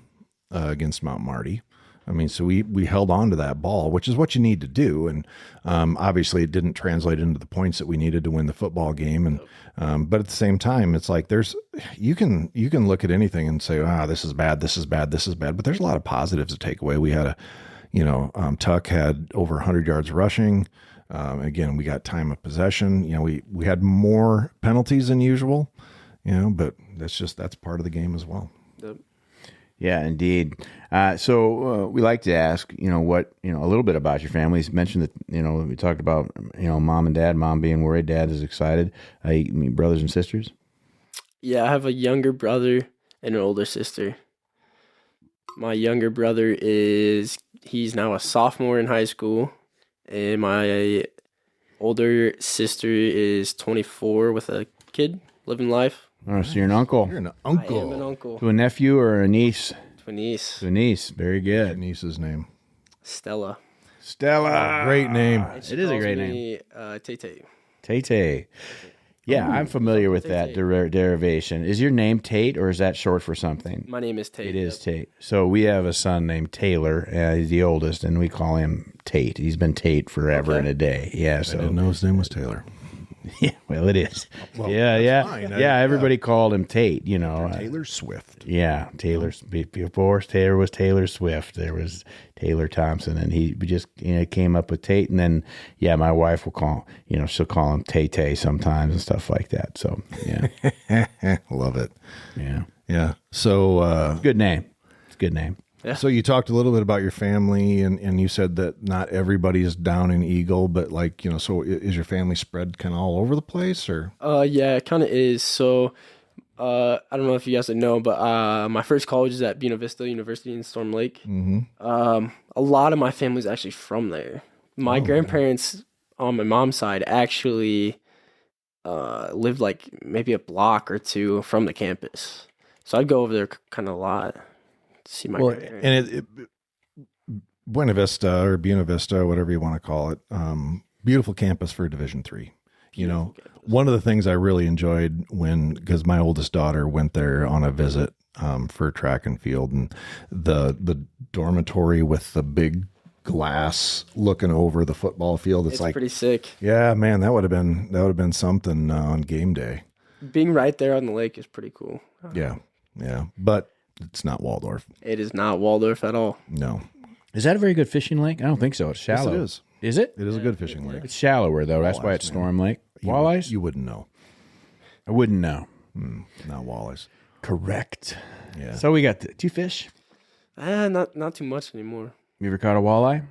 against Mount Marty. I mean, so we held on to that ball, which is what you need to do. And obviously it didn't translate into the points that we needed to win the football game. And but at the same time, it's like you can look at anything and say, this is bad, this is bad, this is bad. But there's a lot of positives to take away. We had Tuck had over 100 yards rushing. Again, we got time of possession. We had more penalties than usual, but that's part of the game as well. Yep. Yeah, indeed. So we like to ask, a little bit about your family. You mentioned that, we talked about, mom and dad, mom being worried, dad is excited. You mean brothers and sisters? Yeah, I have a younger brother and an older sister. My younger brother he's now a sophomore in high school, and my older sister is 24 with a kid, living life. Oh, so you're an uncle. You're an uncle. I am an uncle. To a nephew or a niece? To a niece. To a niece. Very good. Niece's name. Stella. Stella. Great name. And she It is a calls great me, Tate. Tate. Yeah, I'm familiar with that derivation. Is your name Tate, or is that short for something? My name is Tate. It is Tate. So we have a son named Taylor. He's the oldest, and we call him Tate. He's been Tate forever and a day. Yeah, I didn't know his name was Taylor. Yeah, well, it is. Well, yeah. fine. Everybody called him Tate, Taylor Swift. Yeah, before Taylor was Taylor Swift. There was Taylor Thompson, and he just came up with Tate. And then, my wife will she'll call him Tay sometimes and stuff like that. So, yeah. Love it. Yeah. Yeah. So, Good name. It's a good name. Yeah. So you talked a little bit about your family, and you said that not everybody's down in Eagle, but so is your family spread kind of all over the place, or? Yeah, it kind of is. So, I don't know if you guys know, but my first college is at Buena Vista University in Storm Lake. Mm-hmm. A lot of my family's actually from there. My grandparents on my mom's side actually lived like maybe a block or two from the campus. So I'd go over there kind of a lot. See my grandparents. And Buena Vista or Buena Vista, whatever you want to call it, beautiful campus for Division III. One of the things I really enjoyed because my oldest daughter went there on a visit for track and field, and the dormitory with the big glass looking over the football field. It's like pretty sick. Yeah, man, that would have been something on game day. Being right there on the lake is pretty cool. Yeah, but it's not Waldorf. It is not Waldorf at all. No. Is that a very good fishing lake? I don't think so. It's shallow. Yes, it is. Is it? It is a good fishing lake. It's shallower, though. That's why it's Storm Lake. Walleyes? You wouldn't know. I wouldn't know. Not walleyes. Correct. Yeah. So we got do you fish? Not too much anymore. You ever caught a walleye?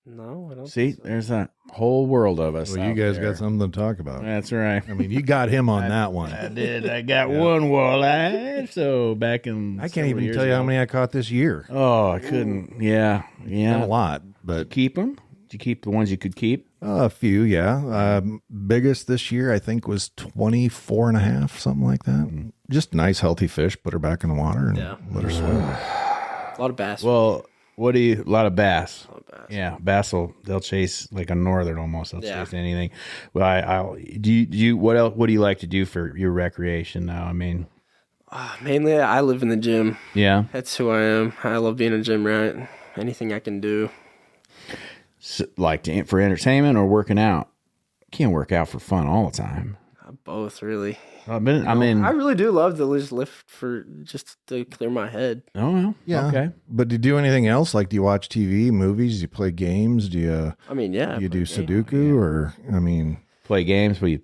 No, I don't. See, think so. there's a whole world of us. Well, you out guys there. got something to talk about. That's right. I mean, you got him on that one. I did. I got one walleye. So back in I can't even tell you how many I caught this year. Oh, I couldn't. Yeah. Not a lot, but Keep them? Did you keep the ones you could keep? a few, yeah. Biggest this year, I think, was 24 and a half, something like that. Just nice, healthy fish. Put her back in the water and let her swim. A lot of bass. Well, a lot of bass. A lot of bass. Yeah, bass they'll chase like a northern almost. They'll Yeah. chase anything. Well, what do you like to do for your recreation now? I mean, Mainly, I live in the gym. yeah. That's who I am. I love being a gym rat. Anything I can do. So, like for entertainment or working out? Can't work out for fun all the time. Both, really. I mean, I really do love to just lift just to clear my head. oh well, Yeah. okay. But do you do anything else? Like, do you watch TV, movies? Do you play games? Do you I mean, yeah. do play Sudoku? games. Or, I mean, Play games where you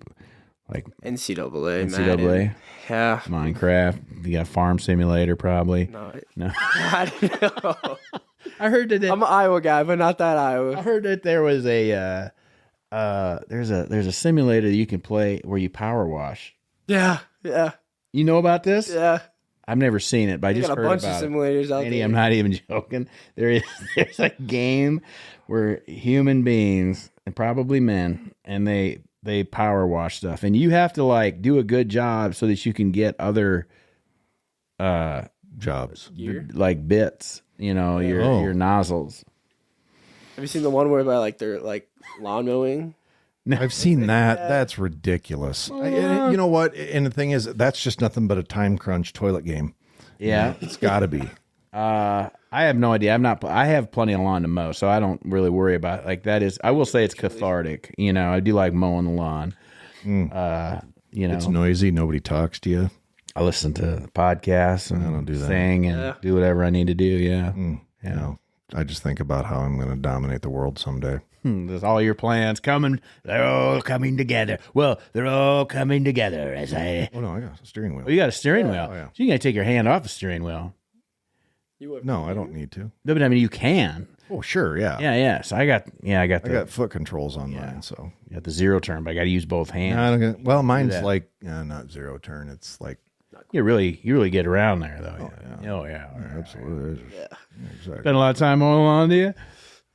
like NCAA. NCAA, Madden. Yeah. Minecraft. You got Farm Simulator probably. No. I don't know. I heard that. I'm an Iowa guy, but not that I Iowa. heard that there was there's a simulator that you can play where you power wash. Yeah. You know about this? Yeah. I've never seen it, but I They just got a heard bunch about of it. simulators out Andy, there. I'm not even joking. There's a game where human beings and probably men and they power wash stuff, and you have to like do a good job so that you can get other jobs. Gear. like bits, your nozzles. Have you seen the one where they're like lawn mowing? I've seen that. That's ridiculous. You know what? And the thing is, that's just nothing but a time crunch toilet game. Yeah. It's got to be. I have no idea. I have plenty of lawn to mow, so I don't really worry about it. Like that is, I will say it's cathartic. You know, I do like mowing the lawn. You know, It's noisy. Nobody talks to you. I listen to podcasts and I don't do that. sing and do whatever I need to do. Yeah. You know, I just think about how I'm going to dominate the world someday. There's all your plans coming. They're all coming together. Well, they're all coming together as I. Oh, no, I got a steering wheel. Oh, you got a steering wheel. Oh, yeah. So you got to take your hand off the steering wheel. No, I don't need to. No, but I mean, you can. Oh, sure, yeah. Yeah. So I got I got foot controls on mine, so. You got the zero turn, but I got to use both hands. No, I don't get, well, mine's like not zero turn. It's like You really get around there, though. yeah. Oh, yeah. All right. absolutely. Yeah, exactly. Spend a lot of time mowing the lawn, do you?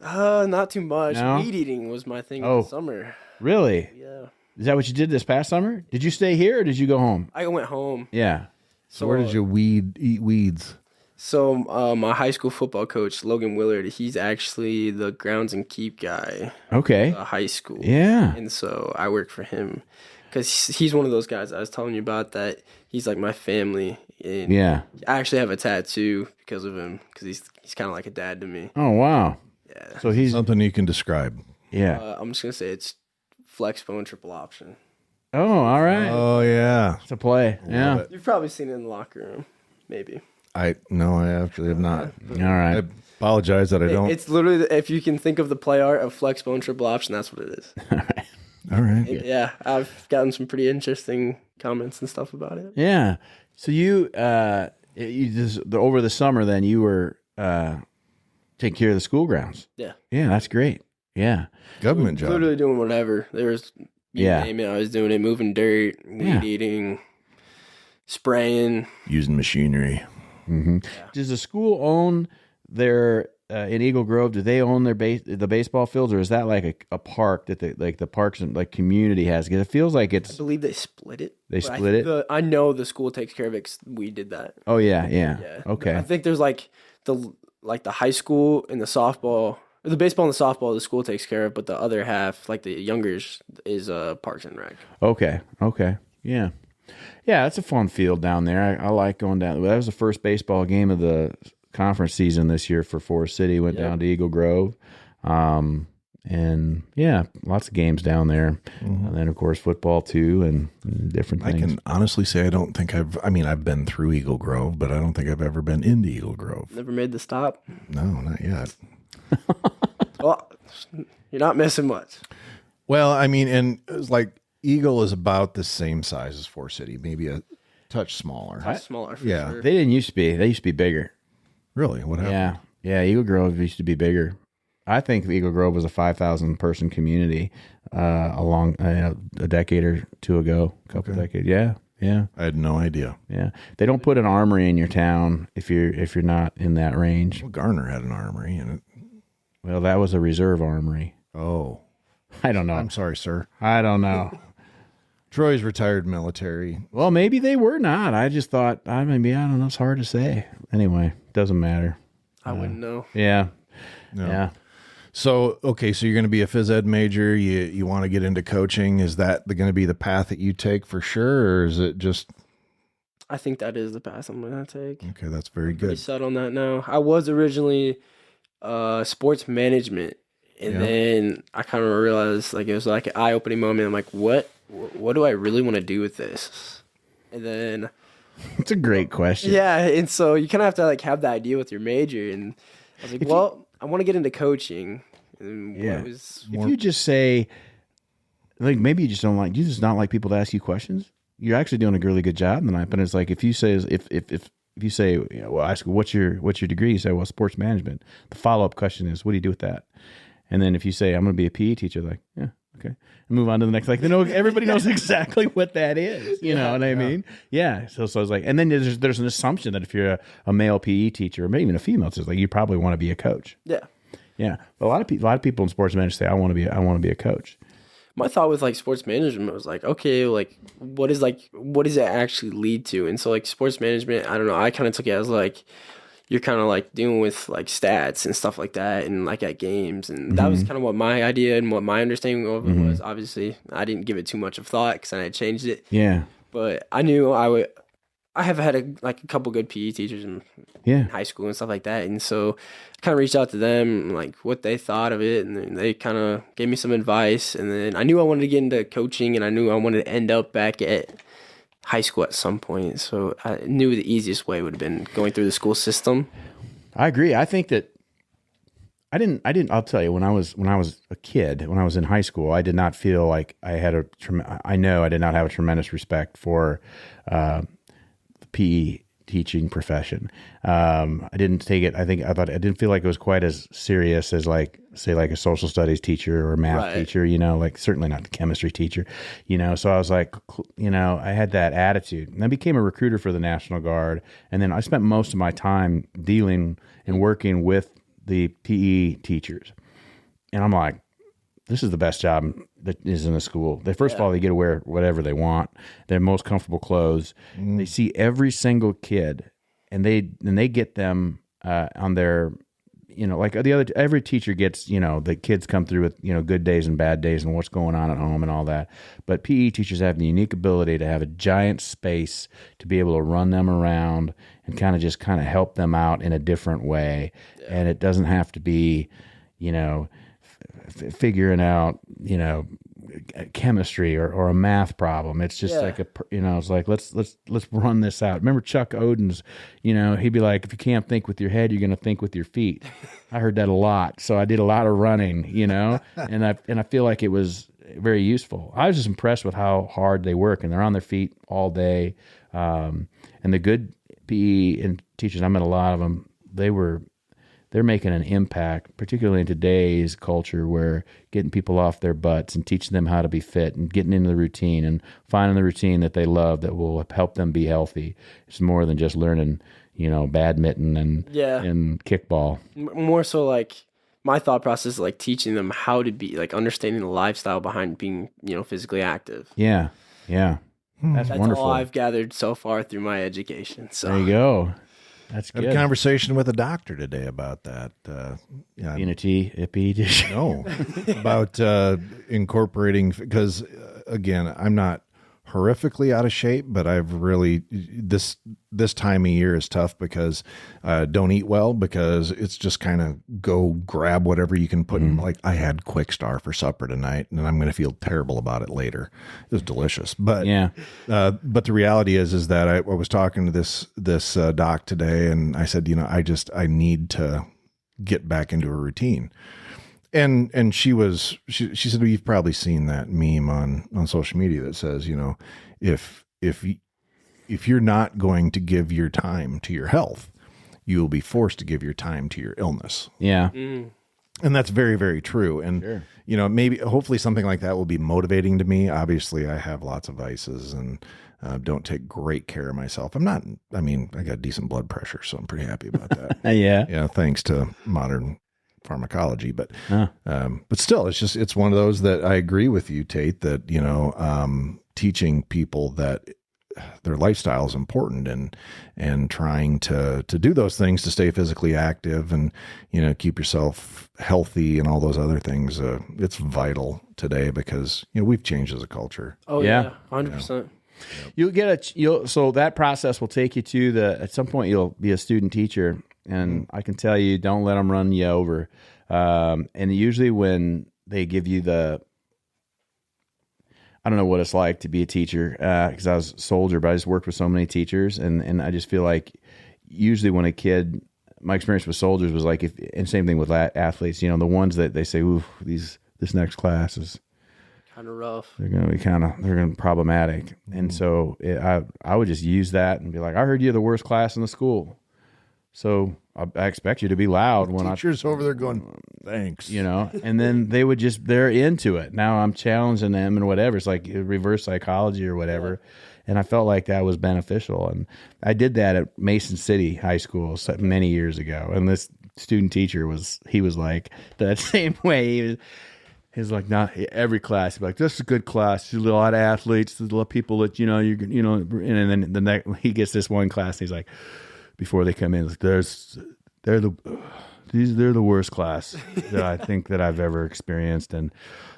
Not too much. No? Weed eating was my thing in Oh. the summer. Really? Yeah. Is that what you did this past summer? Did you stay here or did you go home? I went home. Yeah. So where did you eat weeds? So my high school football coach, Logan Willard, he's actually the grounds and keep guy Okay. at high school. Yeah. And so I work for him because he's one of those guys I was telling you about that he's like my family. And Yeah. I actually have a tattoo because of him because he's kind of like a dad to me. Oh, wow. Yeah. So he's, Something you can describe. yeah. I'm just going to say it's flex bone triple option. Oh, all right. Oh, yeah. It's a play. Yeah. it. You've probably seen it in the locker room, maybe. No, I actually have not. All right. I apologize that I don't. It's literally, if you can think of the play art of flex bone triple option, that's what it is. All right. Yeah, I've gotten some pretty interesting comments and stuff about it. Yeah. So you just over the summer, then you were taking care of the school grounds. Yeah. Yeah, that's great. Yeah. Government job. Literally doing whatever. There was, you Yeah. name it, I was doing it, moving dirt, weed eating, spraying. Using machinery. Does the school own their in Eagle Grove? Do they own their the baseball fields, or is that like a park that the parks and like community has? Because it feels like I it's. believe they split it. They But split it? I know the school takes care of it 'cause we did that. Oh yeah. Yeah. Okay. I think there's like the high school and the softball, or the baseball and the softball, the school takes care of, but the other half, like the youngers, is Parks and Rec. Okay. Yeah. Yeah, it's a fun field down there. I like going down. That was the first baseball game of the conference season this year for Forest City. Went down to Eagle Grove. And yeah, lots of games down there. And then, of course, football too and different I things. can honestly say I don't think I've been through Eagle Grove, but I don't think I've ever been into Eagle Grove. Never made the stop. No, not yet. Well, you're not missing much. Well, I mean, and it's like Eagle is about the same size as Forest City, maybe a touch smaller. It's smaller for Yeah. sure. They didn't used to be. They used to be bigger. Really? What happened? Yeah. Eagle Grove used to be bigger. I think Eagle Grove was a 5,000 person community along a decade or two ago, a couple decades. Yeah. I had no idea. Yeah. They don't put an armory in your town if you're not in that range. Well, Garner had an armory in it. Well, that was a reserve armory. Oh, I don't know. I'm sorry, sir. I don't know. Troy's retired military. Well, maybe they were not. I just thought, I don't know. It's hard to say. Anyway, doesn't matter. I wouldn't know. Yeah. No. Yeah. So, okay, so you're going to be a phys ed major. You want to get into coaching. Is that going to be the path that you take for sure? Or is it just, I think that is the path I'm going to take. okay, that's very Pretty good. set on that now. I was originally sports management, and then I kind of realized like it was like an eye-opening moment. I'm like, what do I really want to do with this? And then It's a great question. yeah, and so you kind of have to like have the idea with your major, and I was like, I want to get into coaching. And Yeah. it was, If you just say, like, maybe you just don't like, you just not like people to ask you questions. You're actually doing a really good job tonight. But it's like if you say, if you say, you know, well, ask what's your degree, you say, well, sports management. The follow up question is, what do you do with that? And then if you say, I'm going to be a PE teacher, like, yeah, okay, and move on to the next. Like, everybody knows exactly what that is. You know what I mean? Yeah. So I was like, and then there's an assumption that if you're a male PE teacher or maybe even a female, it's like you probably want to be a coach. yeah. Yeah, but a lot of people in sports management say, I want to be a coach. My thought with like sports management was like, okay, like what does it actually lead to? And so like sports management, I don't know, I kind of took it as like you're kind of like dealing with like stats and stuff like that, and like at games, and that was kind of what my idea and what my understanding of it was. Obviously, I didn't give it too much of thought because I had changed it. Yeah. But I knew I have had a couple good PE teachers in high school and stuff like that, and so I kind of reached out to them, like what they thought of it, and then they kind of gave me some advice. And then I knew I wanted to get into coaching, and I knew I wanted to end up back at high school at some point. So I knew the easiest way would have been going through the school system. I agree. I think that I didn't. I'll tell you, when I was a kid, when I was in high school, I did not feel like I had I know I did not have a tremendous respect for the PE teaching profession. I didn't take it. I thought I didn't feel like it was quite as serious as like, say, like a social studies teacher or a math teacher, like certainly not the chemistry teacher, so I was like, I had that attitude, and I became a recruiter for the National Guard. And then I spent most of my time dealing and working with the PE teachers. And I'm like, this is the best job that is in a school. First of all, they get to wear whatever they want, their most comfortable clothes. They see every single kid, and they get them on their, like every teacher gets, the kids come through with, good days and bad days and what's going on at home and all that. But PE teachers have the unique ability to have a giant space to be able to run them around and kind of help them out in a different way. Yeah. And it doesn't have to be, figuring out, chemistry or a math problem. It's just like it's like, let's run this out. Remember Chuck Oden's, he'd be like, if you can't think with your head, you're going to think with your feet. I heard that a lot. So I did a lot of running, and I feel like it was very useful. I was just impressed with how hard they work, and they're on their feet all day. And the good PE and teachers, I met a lot of them. They're making an impact, particularly in today's culture where getting people off their butts and teaching them how to be fit and getting into the routine and finding the routine that they love that will help them be healthy. It's more than just learning, badminton and kickball. More so like my thought process is like teaching them how to be, like understanding the lifestyle behind being, physically active. Yeah. Yeah. That's wonderful. All I've gathered so far through my education. So there you go. That's good. I had a conversation with a doctor today about that. Being a PE? No, about incorporating, because again, I'm not horrifically out of shape, but I've really, this time of year is tough because don't eat well, because it's just kind of go grab whatever you can put in. Like I had Quick Star for supper tonight, and I'm going to feel terrible about it later. It was delicious, but but the reality is that I was talking to this doc today, and I said, I need to get back into a routine. And she said, well, you've probably seen that meme on social media that says, if you're not going to give your time to your health, you will be forced to give your time to your illness. Yeah. And that's very, very true. And, maybe, hopefully something like that will be motivating to me. Obviously I have lots of vices and don't take great care of myself. I got decent blood pressure, so I'm pretty happy about that. Yeah. Thanks to modern pharmacology, but still, it's one of those that I agree with you, Tate, that, teaching people that their lifestyle is important and trying to do those things to stay physically active and, keep yourself healthy and all those other things. It's vital today because, we've changed as a culture. Oh yeah. 100%. You'll get so that process will take you to at some point you'll be a student teacher. And I can tell you, don't let them run you over. And usually when they give you I don't know what it's like to be a teacher because I was a soldier, but I just worked with so many teachers. And I just feel like usually when a kid, my experience with soldiers was like, and same thing with athletes, the ones that they say, ooh, this next class is kind of rough. They're going to be problematic. And so I would just use that and be like, I heard you're the worst class in the school. So I expect you to be loud when teachers over there going, thanks, and then they would they're into it. Now I'm challenging them and whatever. It's like reverse psychology or whatever. Yeah. And I felt like that was beneficial. And I did that at Mason City High School many years ago. And this student teacher was like that same way. He's like, not every class. He'd be like, this is a good class. There's a lot of athletes. There's a lot of people that, and then he gets this one class and he's like, before they come in. Like, they're the worst class that I think that I've ever experienced, and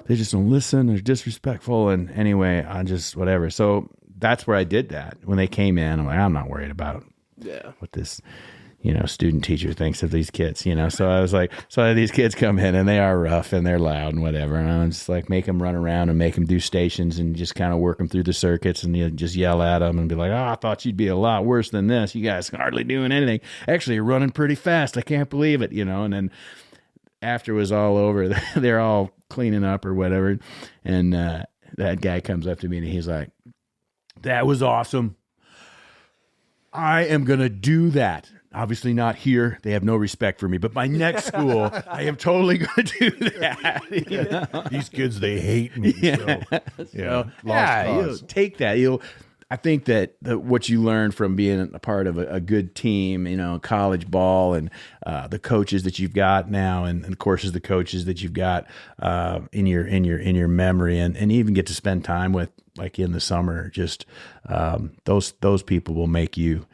they just don't listen. They're disrespectful, and anyway, I just whatever. So that's where I did that when they came in. I'm like, I'm not worried about what this student teacher thinks of these kids, So I was like, so these kids come in and they are rough and they're loud and whatever. And I'm just like, make them run around and make them do stations and just kind of work them through the circuits and just yell at them and be like, I thought you'd be a lot worse than this. You guys hardly doing anything. Actually, you're running pretty fast. I can't believe it, And then after it was all over, they're all cleaning up or whatever. And that guy comes up to me and he's like, that was awesome. I am going to do that. Obviously not here. They have no respect for me. But my next school, I am totally going to do that. These kids, they hate me. Take that. I think that what you learn from being a part of a good team, college ball, and the coaches that you've got now, and of course the coaches that you've got in your memory, and even get to spend time with, like in the summer, just those people will make you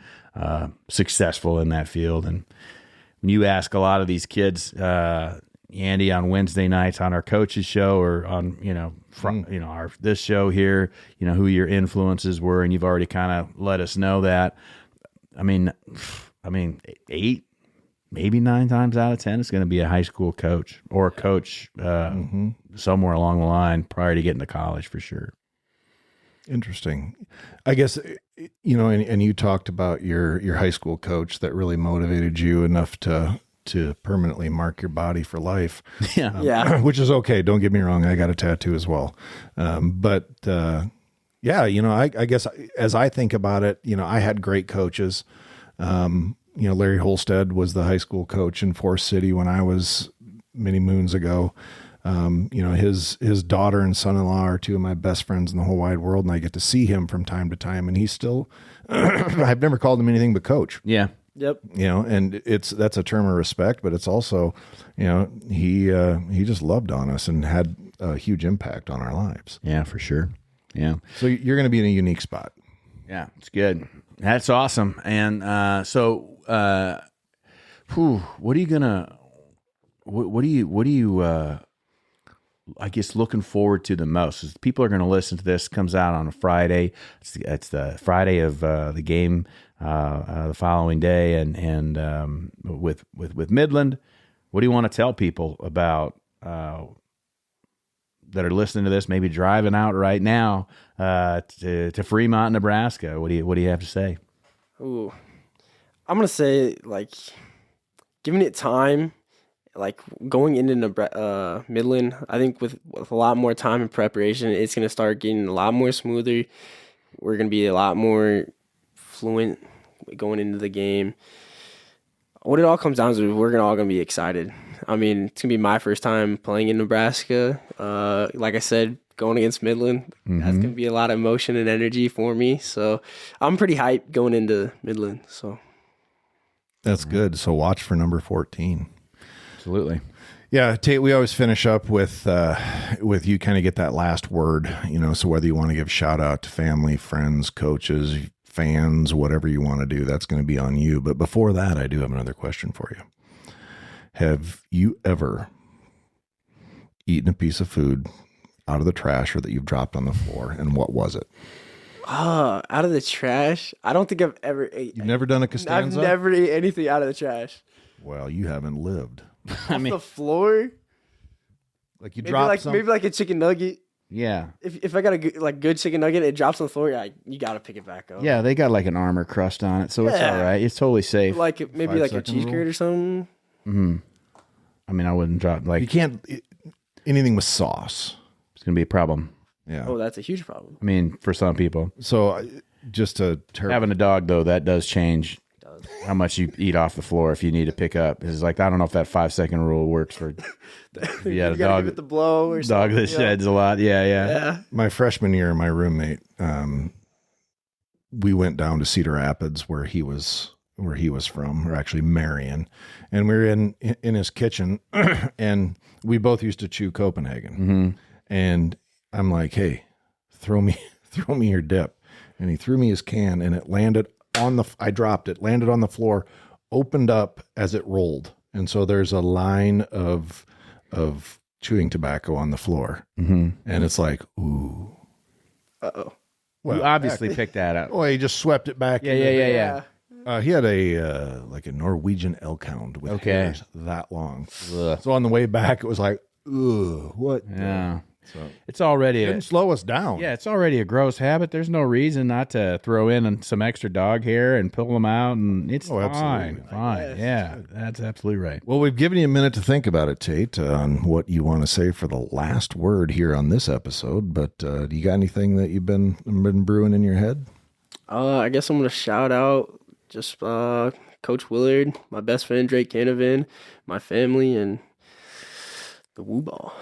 successful in that field. And when you ask a lot of these kids, Andy, on Wednesday nights on our coaches show or on, our this show here, who your influences were, and you've already kind of let us know that. I mean, 8, maybe 9 times out of 10, it's going to be a high school coach or a coach somewhere along the line prior to getting to college for sure. Interesting. I guess, and you talked about your high school coach that really motivated you enough to permanently mark your body for life. Yeah. Which is okay. Don't get me wrong. I got a tattoo as well. I guess as I think about it, I had great coaches. Larry Holstead was the high school coach in Forest City when I was many moons ago. His daughter and son-in-law are 2 of my best friends in the whole wide world, and I get to see him from time to time, and he's still, I've never called him anything but coach. Yeah. Yep. And that's a term of respect, but it's also, he just loved on us and had a huge impact on our lives. Yeah, for sure. Yeah. So you're going to be in a unique spot. Yeah, it's good. That's awesome. And what do you I guess looking forward to the most is people are going to listen to this. Comes out on a Friday. It's the Friday of the game the following day, and with Midland. What do you want to tell people about that are listening to this? Maybe driving out right now to Fremont, Nebraska. What do you have to say? Ooh, I'm gonna say giving it time. Going into Midland, I think with a lot more time and preparation, it's going to start getting a lot more smoother. We're going to be a lot more fluent going into the game. What it all comes down to is we're all going to be excited. I mean, it's going to be my first time playing in Nebraska. Like I said, going against Midland, that's going to be a lot of emotion and energy for me. So I'm pretty hyped going into Midland. So that's good. So watch for number 14. Absolutely. Yeah, Tate, we always finish up with you kind of get that last word, so whether you want to give shout out to family, friends, coaches, fans, whatever you want to do, that's going to be on you. But before that, I do have another question for you. Have you ever eaten a piece of food out of the trash or that you've dropped on the floor, and what was it? Out of the trash? I don't think I've ever ate. You've never done a Costanza? I've never ate anything out of the trash. Well, you haven't lived. Off the floor? Like you drop something? Maybe like a chicken nugget. Yeah. If I got a good chicken nugget, it drops on the floor, you got to pick it back up. Yeah, they got like an armor crust on it, so it's all right. It's totally safe. Maybe like a cheese curd or something. Mm-hmm. I mean, I wouldn't drop you can't anything with sauce. It's gonna be a problem. Yeah. Oh, that's a huge problem. I mean, for some people. So just having a dog though, that does change how much you eat off the floor if you need to pick up. It's like, I don't know if that 5-second rule works for you got a dog. Give it the blow or dog that sheds a lot. Yeah. My freshman year, my roommate, we went down to Cedar Rapids where he was from, or actually Marion, and we were in his kitchen, and we both used to chew Copenhagen, and I'm like, hey, throw me your dip, and he threw me his can, and it landed I dropped it, landed on the floor, opened up as it rolled. And so there's a line of chewing tobacco on the floor. And it's like, ooh. Uh-oh. Well, you obviously picked that up. Oh, he just swept it back. Yeah. He had a like a Norwegian elk hound with hairs that long. Ugh. So on the way back, it was like, ugh, what? Yeah. So It's already didn't slow us down. Yeah, it's already a gross habit. There's no reason not to throw in some extra dog hair and pull them out, and it's fine. absolutely. Fine. Yeah, that's absolutely right. Well, we've given you a minute to think about it, Tate, on what you want to say for the last word here on this episode. But do you got anything that you've been brewing in your head? I guess I'm going to shout out just Coach Willard, my best friend Drake Canavan, my family, and the Woo Ball.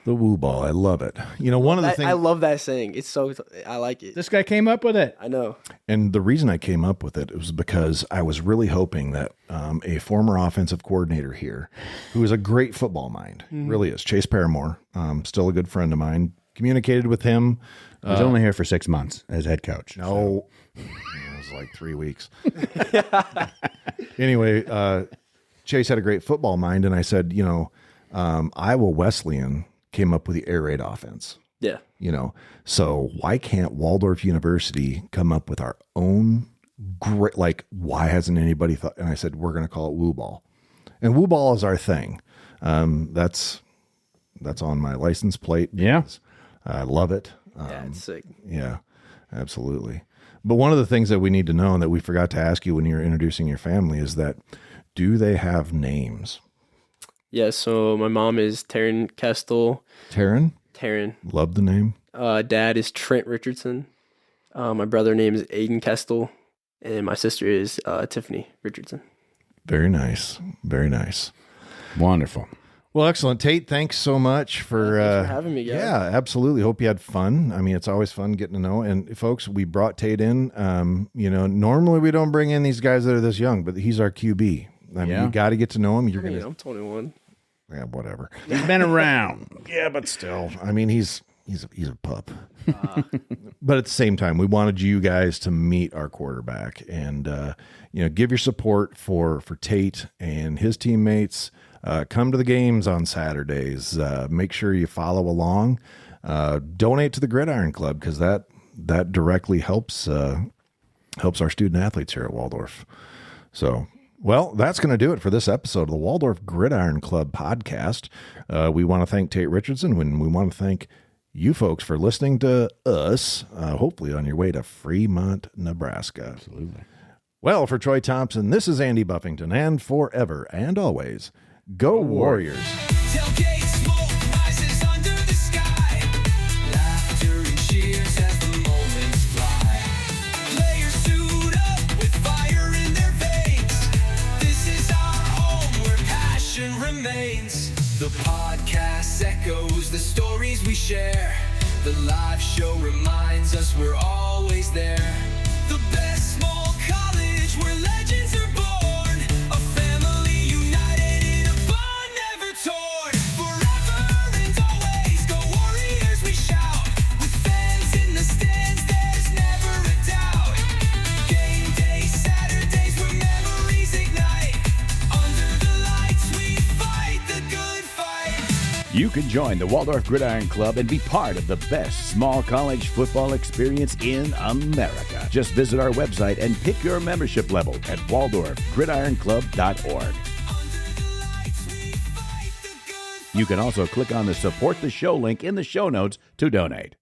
The Woo Ball. I love it. You know, one of the things I love that saying. It's so I like it. This guy came up with it. I know. And the reason I came up with it was because I was really hoping that a former offensive coordinator here, who is a great football mind, really is, Chase Paramore, still a good friend of mine, communicated with him. He was only here for 6 months as head coach. No, it was like 3 weeks. Anyway, Chase had a great football mind, and I said, you know, Iowa Wesleyan came up with the air raid offense. Yeah. You know, so why can't Waldorf University come up with our own great, like, why hasn't anybody thought? And I said, we're going to call it Woo Ball. And Woo Ball is our thing. That's on my license plate. Yeah. I love it. Yeah, it's sick. Yeah, absolutely. But one of the things that we need to know and that we forgot to ask you when you're introducing your family is that, do they have names? Yeah, so my mom is Taryn Kestel. Taryn? Love the name. Dad is Trent Richardson. My brother name is Aiden Kestel. And my sister is Tiffany Richardson. Very nice. Very nice. Wonderful. Well, excellent. Tate, thanks so much Thanks for having me, guys. Yeah, absolutely. Hope you had fun. I mean, it's always fun getting to know. And folks, we brought Tate in. You know, normally we don't bring in these guys that are this young, but he's our QB. I mean, you got to get to know him. I'm 21. Yeah, whatever. He's been around. Yeah, but still, I mean, he's a pup. But at the same time, we wanted you guys to meet our quarterback and, you know, give your support for Tate and his teammates. Come to the games on Saturdays. Make sure you follow along. Donate to the Gridiron Club because that directly helps our student athletes here at Waldorf. So, well, that's going to do it for this episode of the Waldorf Gridiron Club podcast. We want to thank Tate Richardson, and we want to thank you folks for listening to us, hopefully on your way to Fremont, Nebraska. Absolutely. Well, for Troy Thompson, this is Andy Buffington, and forever and always, go Warriors. Tailgate smoke rises under the sky. Laughter and cheers as the moments fly. Players suit up with fire in their veins. This is our home where passion remains. The podcast echoes the stories we share. The live show reminds us we're always there. The best small college where legends are born. A family united in a bond never torn. Forever and always go Warriors, we shout. With fans in the stands, there's never a doubt. Game day Saturdays where memories ignite. Under the lights we fight the good fight. You can join the Waldorf Gridiron Club and be part of the best small college football experience in America. Just visit our website and pick your membership level at waldorfgridironclub.org. You can also click on the Support the Show link in the show notes to donate.